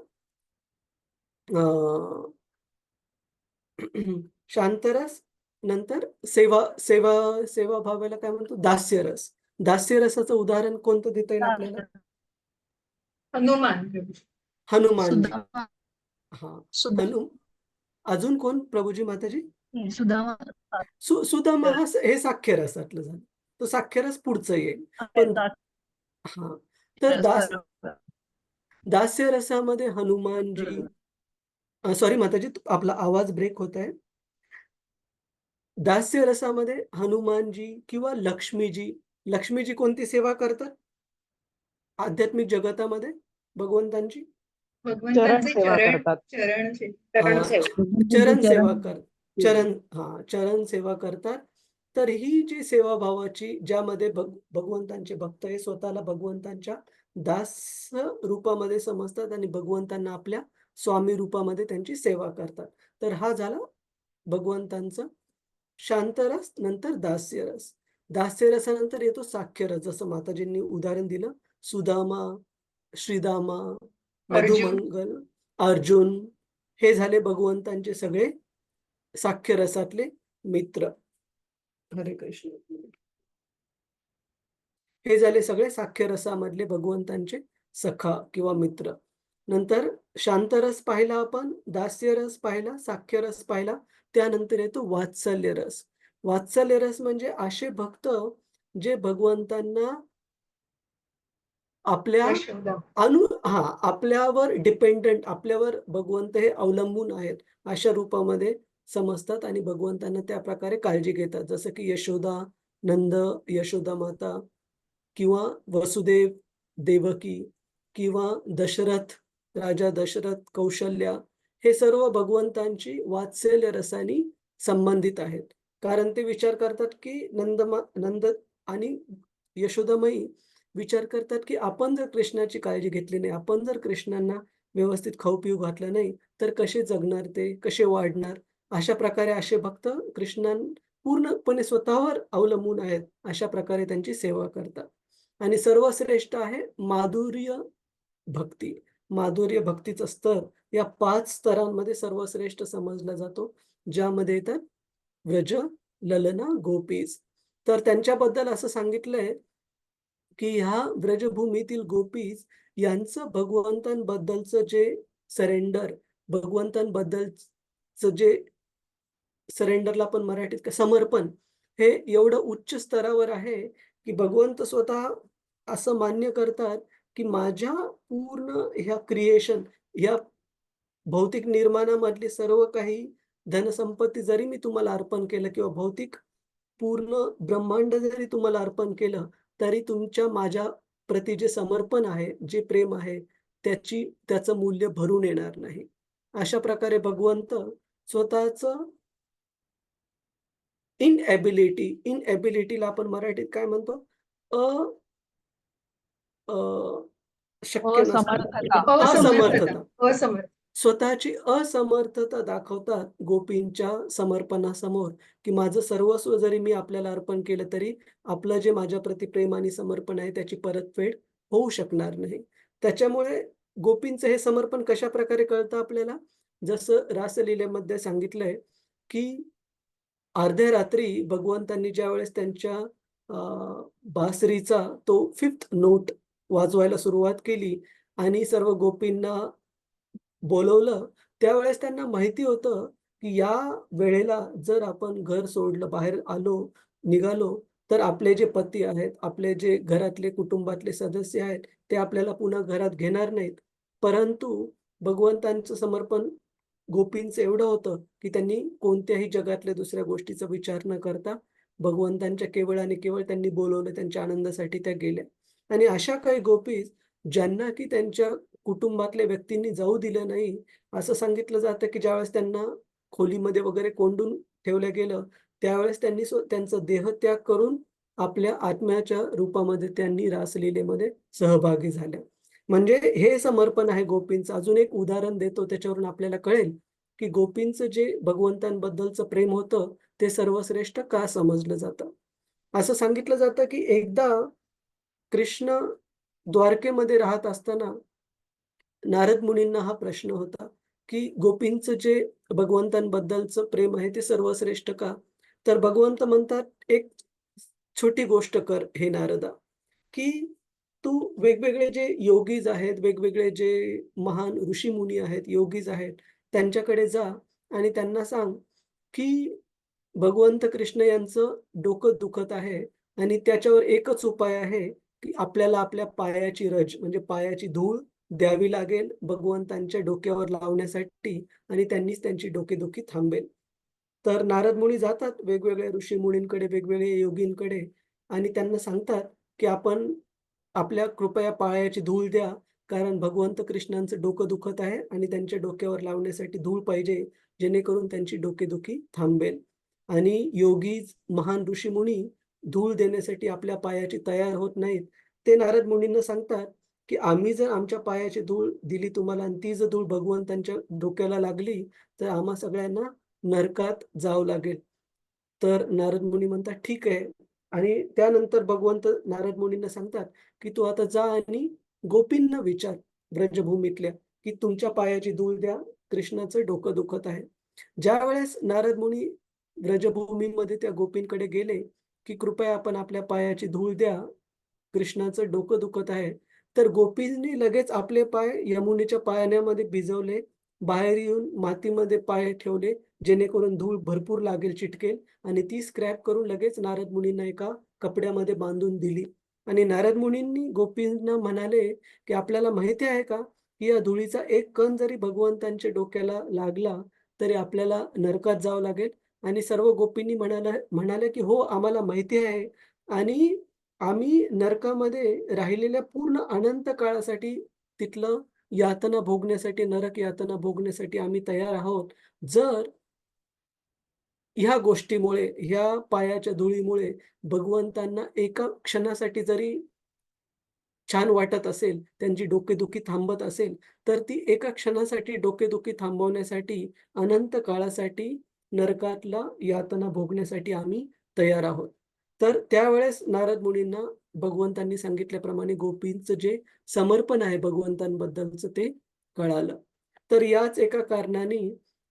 शांतरस, नंतर सेवा भावाला काय म्हणतो, दास्यरस. दास्यरसाचं उदाहरण कोणतं देता येईल आपल्याला? हनुमान. हनुमानजी. सुदामा हा, सुदामा अजून कोण प्रभूजी माताजी? सुदामा सुदामा हा हे साख्यरसातलं झालं. तो साख्यरस पुढचं येईल. पण हा, तर दास्य रसामध्ये हनुमानजी, सॉरी माताजी आपला आवाज ब्रेक होत आहे. दास्य रसामध्ये हनुमानजी किंवा लक्ष्मीजी कोणती सेवा करतात आध्यात्मिक जगतामध्ये भगवंतांची? भगवंतांचे सेवा चरण करतात. चरण सेवा कर चरण सेवा करतात. तर ही जी सेवाभावाची, ज्यामध्ये भगवंतांचे भक्त हे स्वतःला भगवंतांच्या दास रूपामध्ये समजतात आणि भगवंतांना आपल्या स्वामी रूपामध्ये त्यांची सेवा करतात. तर हा झाला भगवंतांचा शांतरस, नंतर दास्यरस. दास्यरसानंतर येतो साख्यरस, जसं माताजींनी उदाहरण दिलं, सुदामा, श्रीदामा, मधुमंगल, अर्जुन, हे झाले भगवंतांचे सगळे साख्यरसातले मित्र. हरे कृष्ण. हे झाले सगळे साख्यरसामधले भगवंतांचे सखा किंवा मित्र. नंतर शांतरस पाहिला आपण, दास्यरस पाहिला, साख्यरस पाहिला. त्यानंतर येतो वात्सल्य रस. वात्सल्य रस म्हणजे असे भक्त जे भगवंतांना आपल्या आपल्यावर डिपेंडंट, आपल्यावर भगवंत हे अवलंबून आहेत अशा रूपामध्ये समजतात आणि भगवंतांना त्या प्रकारे काळजी घेतात. जसं की यशोदा, नंद, यशोदा माता किंवा वसुदेव, देवकी किंवा दशरथ, राजा दशरथ, कौशल्या, हे सर्व भगवंतांची वात्सल्य रसानी संबंधित आहेत. कारण ते विचार करतात की नंद आणि यशोदामाई विचार करतात की आपण जर कृष्णाची काळजी घेतली नाही, आपण जर कृष्णांना व्यवस्थित खाऊ पिऊ घातलं नाही, तर कसे जगणार ते, कसे वाढणार? अशा प्रकारे असे भक्त पूर्णपणे स्वतःवर अवलंबून आहेत, अशा प्रकारे त्यांची सेवा करतात. आणि सर्वश्रेष्ठ आहे माधुर्य भक्ती. माधुर्य भक्तीचं स्तर या 5 स्तरांमध्ये सर्वश्रेष्ठ समजला जातो, ज्यामध्ये येतात व्रज, ललना, गोपीज. तर त्यांच्याबद्दल असं सांगितलंय की ह्या व्रजभूमीतील गोपीज यांचं भगवंतांबद्दलचं जे सरेंडर, भगवंतांबद्दलचं जे सरेंडरला आपण मराठीत समर्पण, हे एवढं उच्च स्तरावर आहे की भगवंत स्वतः असं मान्य करतात की माझ्या पूर्ण ह्या क्रिएशन, ह्या भौतिक निर्माणामधली सर्व काही धनसंपत्ती जरी मी तुम्हाला अर्पण केलं किंवा भौतिक पूर्ण ब्रह्मांड जरी तुम्हाला अर्पण केलं, तरी तुमच्या माझ्या प्रती जे समर्पण आहे, जे प्रेम आहे, त्याचं मूल्य भरून येणार नाही. अशा प्रकारे भगवंत स्वतःचं इनएबिलिटीला आपण मराठीत काय म्हणतो? शक्य असमर्थता, स्वतःची असमर्थता दाखवतात गोपींच्या समर्पणासमोर, की माझं सर्वस्व जरी मी आपल्याला अर्पण केलं, तरी आपलं जे माझ्या प्रती प्रेम आणि समर्पण आहे त्याची परतफेड होऊ शकणार नाही. त्याच्यामुळे गोपींचं हे समर्पण कशा प्रकारे कळतं आपल्याला? जसं रासलीलेमध्ये सांगितलंय की अर्ध्या रात्री भगवंतांनी ज्यावेळेस त्यांच्या बासरीचा तो 5th नोट वाजवायला सुरुवात केली आणि सर्व गोपींना बोलवलं, त्यावेळेस त्यांना माहिती होतं की या वेळेला जर आपण घर सोडलं, बाहेर निघालो, तर आपले जे पती आहेत, आपले जे घरातले कुटुंबातले सदस्य आहेत, ते आपल्याला पुन्हा घरात घेणार नाहीत. परंतु भगवंतांचं समर्पण गोपींचं एवढं होतं की त्यांनी कोणत्याही जगातल्या दुसऱ्या गोष्टीचा विचार न करता भगवंतांच्या केवळ आणि केवळ त्यांनी बोलवलं, त्यांच्या आनंदासाठी त्या गेल्या. आणि अशा काही गोपी ज्यांना की त्यांच्या कुटुंबातल्या व्यक्तींनी जाऊ दिलं नाही. असं सांगितलं जातं की ज्यावेळेस त्यांना खोलीमध्ये वगैरे कोंडून ठेवलं गेलं, त्यावेळेस त्यांनी त्यांचा देहत्याग करून आपल्या आत्म्याच्या रूपामध्ये त्यांनी रासलीलेमध्ये सहभागी झाल्या. म्हणजे हे समर्पण आहे गोपींचं. अजून एक उदाहरण देतो, त्याच्यावरून आपल्याला कळेल की गोपींचं जे भगवंतांबद्दलचं प्रेम होतं ते सर्वश्रेष्ठ का समजलं जातं. असं सांगितलं जातं की एकदा कृष्ण द्वारकेमध्ये राहत असताना नारद मुनींना हा प्रश्न होता, की गोपींचं जे भगवंतांबद्दलचं प्रेम आहे ते सर्वश्रेष्ठ का? तर भगवंत म्हणतात, "एक छोटी गोष्ट कर हे नारदा, की तू वेगवेगळे जे योगीज आहेत, वेगवेगळे जे महान ऋषीमुनी आहेत, योगीज आहेत, त्यांच्याकडे जा आणि त्यांना सांग, की भगवंत कृष्ण यांचं डोकं दुखत आहे आणि त्याच्यावर एकच उपाय आहे, की आपल्याला आपल्या पायाची रज म्हणजे पायाची धूळ द्यावी लागेल भगवंतांच्या डोक्यावर लावण्यासाठी आणि त्यांनीच त्यांची डोकेदुखी थांबेल. तर नारद मुनी जातात वेगवेगळ्या ऋषीमुनींकडे, वेगवेगळ्या योगींकडे आणि त्यांना सांगतात, की आपण आपल्या कृपया पायाची धूळ द्या, कारण भगवंत कृष्णांचं डोकं दुखत आहे आणि त्यांच्या डोक्यावर लावण्यासाठी धूळ पाहिजे, जेणेकरून त्यांची डोकेदुखी थांबेल. आणि योगीज, महान ऋषीमुनी धूळ देण्यासाठी आपल्या पायाची तयार होत नाहीत. ते नारद मुनींना सांगतात, की आम्ही जर आमच्या पायाची धूळ दिली तुम्हाला आणि ती जर धूळ भगवंतांच्या डोक्याला लागली, तर आम्हा सगळ्यांना नरकात जावं लागेल. तर नारद मुनी म्हणतात, "ठीक आहे." आणि त्यानंतर भगवंत नारद मुनींना सांगतात, की "तू आता जा आणि गोपींना विचार ब्रजभूमीतल्या, की तुमच्या पायाची धूळ द्या, कृष्णाचं डोकं दुखत आहे." ज्यावेळेस नारद मुनी ब्रजभूमीमध्ये त्या गोपींकडे गेले, की "कृपया आपण आपल्या पायाची धूळ द्या, कृष्णाचं डोकं दुखत आहे." तर गोपींनी लगेच आपले पाय यमुनेच्या पाण्यामध्ये भिजवले, बाहेर येऊन मातीमध्ये पाय ठेवले, जेणेकरून धूळ भरपूर लागेल, चिटकेल आणि ती स्क्रॅप करून लगेच नारद मुनींना एका कपड्यामध्ये बांधून दिली. आणि नारद मुनींनी गोपींना म्हणाले, की "आपल्याला माहिती आहे का, की या धुळीचा एक कण जरी भगवंतांच्या डोक्याला लागला, तरी आपल्याला नरकात जावं लागेल." आणि सर्व गोपींनी म्हणाल्या, की "हो, आम्हाला माहिती आहे आणि आम्ही नरकामध्ये राहिलेल्या पूर्ण अनंत काळासाठी तिथलं यातना भोगण्यासाठी, नरक यातना भोगण्यासाठी आम्ही तयार आहोत. जर ह्या गोष्टीमुळे, ह्या पायाच्या धुळीमुळे भगवंतांना एका क्षणासाठी जरी छान वाटत असेल, त्यांची डोकेदुखी थांबत असेल, तर ती एका क्षणासाठी डोकेदुखी थांबवण्यासाठी, अनंत काळासाठी नरकातला यातना भोगण्यासाठी आम्ही तयार आहोत." तर त्यावेळेस नारद मुनींना भगवंतांनी सांगितल्याप्रमाणे गोपींचं जे समर्पण आहे भगवंतांबद्दलचं ते कळालं. तर याच एका कारणाने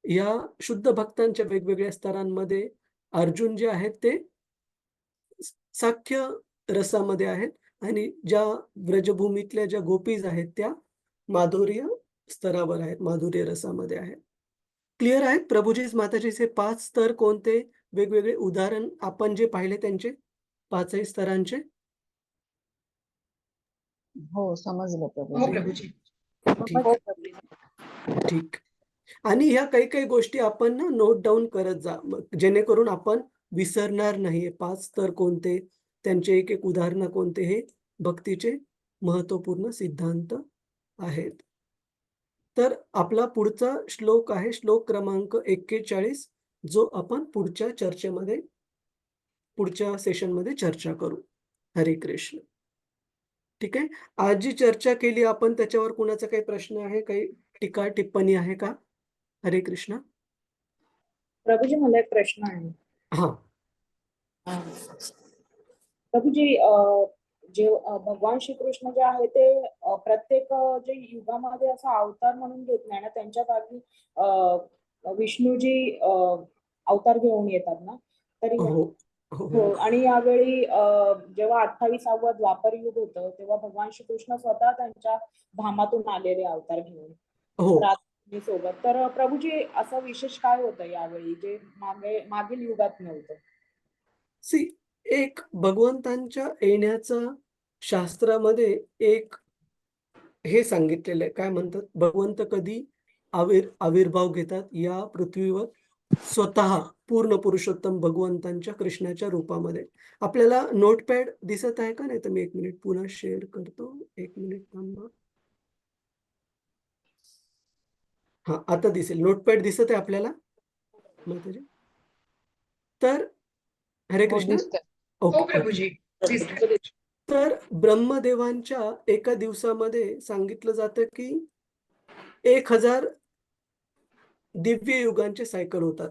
या शुद्ध भक्तांच्या वेगवेगळ्या स्तरांमध्ये अर्जुन जे आहेत ते साख्य रसामध्ये आहेत आणि ज्या व्रजभूमीतल्या ज्या गोपीज आहेत त्या माधुर्य स्तरावर आहेत, माधुर्य रसामध्ये आहेत. क्लिअर आहेत प्रभुजीस माताजीचे 5 स्तर कोणते? वेगवेगळे उदाहरण आपण जे पाहिले त्यांचे 5ही स्तरांचे? हो, समजलं हो प्रभूजी. प्रभूजी. ठीक, ठीक. आणि ह्या काही-काही गोष्टी आपण ना नोट डाउन करत जा. मग जेणेकरून आपण विसरणार नाही. 5 स्तर कोणते? त्यांचे एक-एक उदाहरणं कोणते? हे भक्तीचे महत्त्वपूर्ण सिद्धांत आहेत. तर आपला पुढचा श्लोक आहे श्लोक क्रमांक 41 जो आपण पुढच्या सेशनमध्ये चर्चा करू. हरे कृष्ण. ठीक आहे. आज जी चर्चा केली आपण त्याच्यावर कुणाचा काही प्रश्न आहे? काही टीका टिप्पणी आहे का? हरे कृष्ण. प्रभूजी मला एक प्रश्न आहे. हां. प्रभूजी जे भगवान श्रीकृष्ण जे आहे ते प्रत्येक जे युगामध्ये असा अवतार म्हणून घेत नाही ना, त्यांच्या जागी विष्णूजी अवतार घेऊन येतात ना, तरी हो, हो, हो हो. आणि यावेळी जेव्हा 28वा द्वापर युग होतं तेव्हा भगवान श्रीकृष्ण स्वतः त्यांच्या धामातून आलेले अवतार घेऊन हो. राधाकृष्णी सोबत. तर प्रभूजी असं विशेष काय होतं यावेळी जे मागील युगात नव्हतं? सी एक भगवंतांच्या येण्याचं शास्त्रामध्ये एक हे सांगितलेलं आहे. काय म्हणतात? भगवंत कधी आविर्भाव घेतात या पृथ्वीवर स्वतः पूर्ण पुरुषोत्तम भगवंतांच्या कृष्णाच्या रूपामध्ये. आपल्याला नोटपॅड दिसत आहे का? नाही तर मी 1 मिनिट पुन्हा शेअर करतो. 1 मिनिट थांबा. हां, आता दिसेल. नोटपॅड दिसत आहे आपल्याला? माताजी? तर हरे हो, कृष्ण. दिसतंय. हो ओके, ओके. प्रभूजी. दिसतंय. तर ब्रह्मदेवांच्या एका दिवसामध्ये सांगितलं जातं की 1000 दिव्य युगांचे सायकल होतात.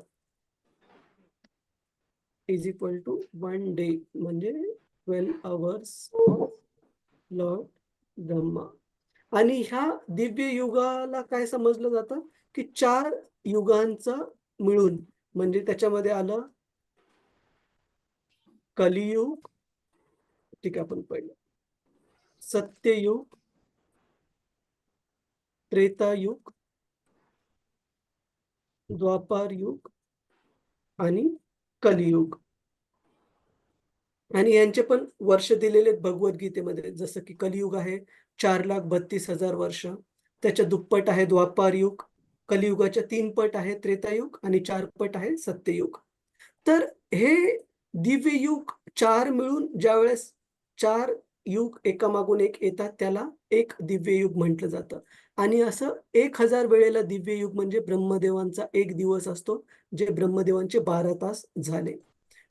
इज इक्वल टू 1 डे म्हणजे 12 hours ऑफ लॉर्ड ब्रह्मा. आणि ह्या दिव्य युगाला काय समजलं जातं की 4 युगांचा मिळून, म्हणजे त्याच्यामध्ये आलं कलियुग, ठीक आहे, आपण पहिलं सत्ययुग, त्रेतायुग, द्वापार युग आणि कलियुग. आणि यांचे पण वर्ष दिलेले आहेत भगवद्गीतेमध्ये. जसं की कलियुग आहे 4,32,000 वर्ष, त्याच्या दुप्पट आहे द्वापार युग, कलियुगाच्या 3 पट आहे त्रेतायुग आणि 4 पट आहे सत्ययुग. तर हे दिव्य युग 4 मिळून ज्यावेळेस 4 युग एकामागून एक येतात त्याला एक दिव्य युग म्हटलं जातं. आणि असं 1000 वेळेला दिव्य युग म्हणजे ब्रह्मदेवांचा एक दिवस असतो, जे ब्रह्मदेवांचे 12 तास झाले.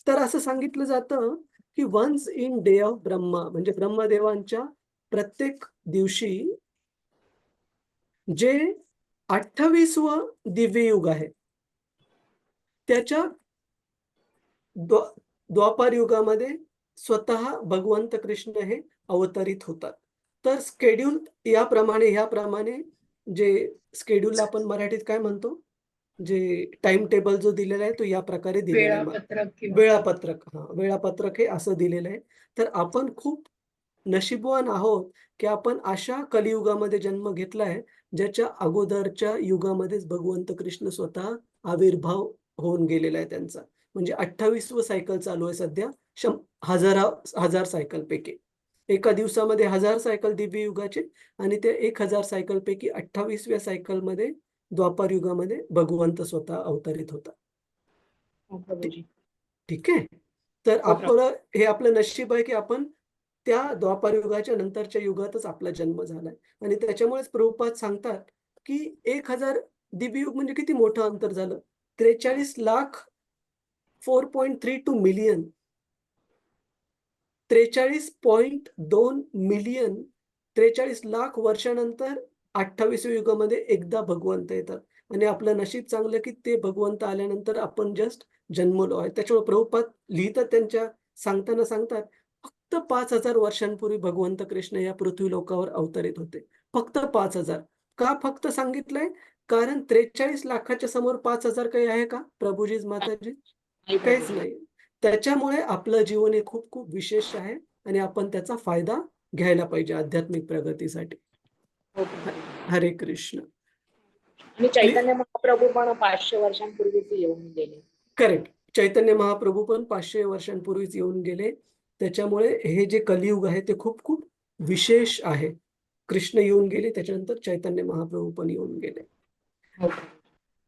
तर असं सांगितलं जातं की once in day of Brahma, म्हणजे ब्रह्मदेवांच्या प्रत्येक दिवशी जे 28वं दिव्य युग आहे त्याच्या द्वापार युगामध्ये स्वतः भगवंत कृष्ण हे अवतरित होतात. तर स्केड्यूल ह्याप्रमाणे जे स्केड्यूल आपण मराठीत काय म्हणतो, जे टाइम टेबल जो दिलेला आहे तो या प्रकारे दिलेला आहे. वेळापत्रक किंवा वेळापत्रक हे असं दिलेलं आहे. तर आपण खूप नशीबवान आहोत की आपण अशा कलियुगामध्ये जन्म घेतलाय ज्याच्या अगोदरच्या युगामध्येच भगवंत कृष्ण स्वतः आविर्भाव होऊन गेलेला आहे त्यांचा. म्हणजे 28वं सायकल चालू आहे सध्या हजार सायकल पैकी. एका दिवसामध्ये 1000 सायकल दिव्य युगाचे आणि त्या 1000 सायकल पैकी 28व्या सायकलमध्ये द्वापार युगामध्ये भगवंत स्वतः अवतरित होता. हो प्रभूजी. ठीक आहे. तर हो प्रभू. हे आपलं नशीब आहे की आपण त्या द्वापार युगाच्या नंतरच्या युगातच आपला जन्म झालाय. आणि त्याच्यामुळेच प्रभुपाद सांगतात की 1000 दिव्य युग म्हणजे किती मोठं अंतर झालं. 43 लाख 4.32 मिलियन 43.2 मिलियन 43 लाख वर्षानंतर 28व्या युगामध्ये एकदा भगवंत येतात. आणि आपलं नशीब चांगलं की ते भगवंत आल्यानंतर आपण जस्ट जन्मलो आहे. त्याच्यामुळे प्रभुपाद लिहितात त्यांच्या सांगतात फक्त 5000 वर्षांपूर्वी भगवंत कृष्ण या पृथ्वी लोकावर अवतरित होते. फक्त 5000. का फक्त सांगितलंय? कारण 43 लाखाच्या समोर 5000 काही आहे का प्रभुजीज माताजी? नाही काहीच प्रभूजी. नाही. त्याच्यामुळे आपलं जीवन हे खूप खूप विशेष आहे आणि आपण त्याचा फायदा घ्यायला पाहिजे आध्यात्मिक प्रगतीसाठी. हो प्रभूजी. हरे कृष्ण. आणि चैतन्य महाप्रभू पण 500 वर्षांपूर्वीच येऊन गेले. करेक्ट. चैतन्य महाप्रभू पण 500 वर्षांपूर्वीच येऊन गेले. त्याच्यामुळे हे जे कलियुग आहे ते खूप खूप विशेष आहे. कृष्ण येऊन गेले, त्याच्यानंतर चैतन्य महाप्रभू पण येऊन गेले. हो प्रभूजी.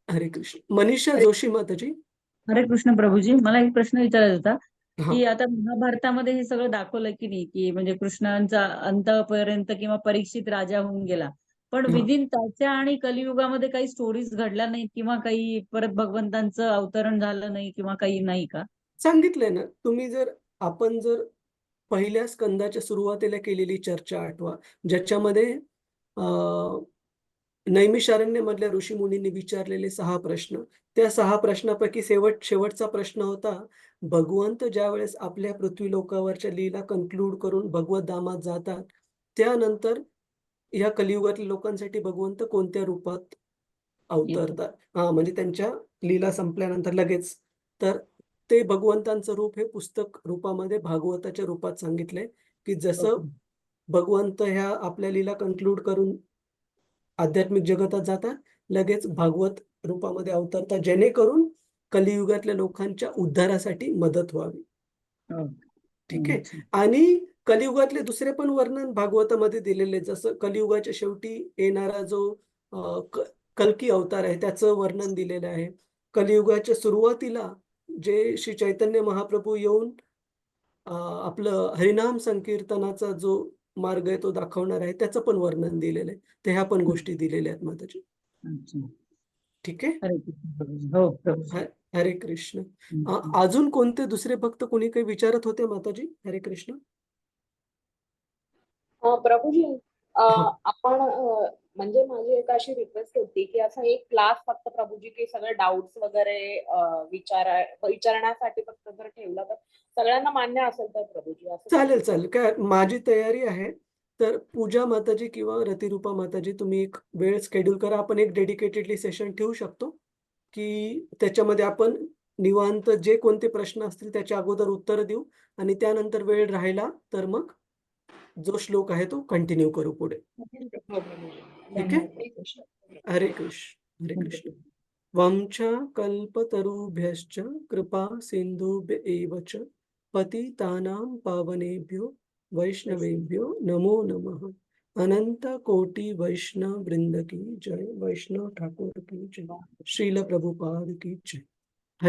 हरे कृष्ण. मनीषा जोशी माताजी. हरे कृष्ण प्रभूजी, मला एक प्रश्न विचारायचा होता हा. की आता महाभारतामध्ये हे सगळं दाखवलं की नाही, की म्हणजे कृष्णांचा अंतापर्यंत किंवा परीक्षित राजा होऊन गेला, पण हा. विदिन त्याच्या आणि कलियुगामध्ये काही स्टोरीज घडल्या नाहीत किंवा काही परत भगवंतांचं अवतरण झालं नाही किंवा काही नाही का? सांगितलंय ना तुम्ही. आपण जर पहिल्या स्कंदाच्या सुरुवातीला केलेली चर्चा आठवा, ज्याच्यामध्ये नैमिषारण्यमधल्या ऋषीमुनींनी विचारलेले 6 प्रश्न. त्या 6 प्रश्नापैकी शेवटचा प्रश्न होता, भगवंत ज्यावेळेस आपल्या पृथ्वी लोकावरच्या लीला कन्क्लूड करून भगवत धामात जातात, त्यानंतर या कलियुगातल्या लोकांसाठी भगवंत कोणत्या रूपात अवतरतात? म्हणजे त्यांच्या लीला संपल्यानंतर लगेच. तर ते भगवंतांचं रूप हे पुस्तक रूपामध्ये भागवताच्या रूपात सांगितलंय, की जसं भगवंत ह्या आपल्या लीला कन्क्लूड करून आध्यात्मिक जगतात जातात, लगेच भागवत रूपामध्ये अवतरतात, जेणेकरून कलियुगातल्या लोकांच्या उद्धारासाठी मदत व्हावी. ठीक आहे. आणि कलियुगातले दुसरे पण वर्णन भागवतामध्ये दिलेले, जसं कलियुगाच्या शेवटी येणारा जो कल्की अवतार आहे त्याचं वर्णन दिलेलं आहे. कलियुगाच्या सुरुवातीला जे श्री चैतन्य महाप्रभू येऊन आपलं हरिनाम संकीर्तनाचा जो मार्ग आहे तो दाखवणार आहे, त्याचं पण वर्णन दिलेलं आहे. तर ह्या पण गोष्टी दिलेल्या आहेत माताजी. अच्छा. ठीक आहे. हरे कृष्ण प्रभूजी. हो प्रभूजी. हरे कृष्ण. अजून कोणते दुसरे भक्त कोणी काही विचारत होते माताजी? हरे कृष्ण. प्रभूजी हा. आपण म्हणजे माझी एक अशी रिक्वेस्ट होती की असा एक क्लास फक्त प्रभूजी की सगळे डाऊट्स वगैरे विचारण्यासाठी फक्त जर ठेवला तर सगळ्यांना मान्य असेल तर प्रभूजी असं चालेल, चालेल. काय माझी तयारी आहे. तर पूजा माताजी किंवा रतिरूपा माताजी तुम्ही एक वेळ शेड्यूल करा. आपण एक डेडिकेटेडली सेशन ठेवू शकतो, की त्याच्यामध्ये आपण निवांत जे कोणते प्रश्न असतील त्याच्या अगोदर उत्तरं देऊ आणि त्यानंतर वेळ राहिला तर मग जो श्लोक आहे तो कंटिन्यू करू पुढे. हो, प्रभूजी. ठीक आहे? धन्यवाद. हरे कृष्ण, हरे कृष्ण. वंश कल्पतरुभ्यश्च कृपा सिंधुभ्य एव च पतितानां पावनेभ्यो वैष्णवेभ्यो नमो नमः. अनंत कोटि वैष्णव वृंद की जय. वैष्णव ठाकुर की जय. श्रील प्रभुपाद की जय.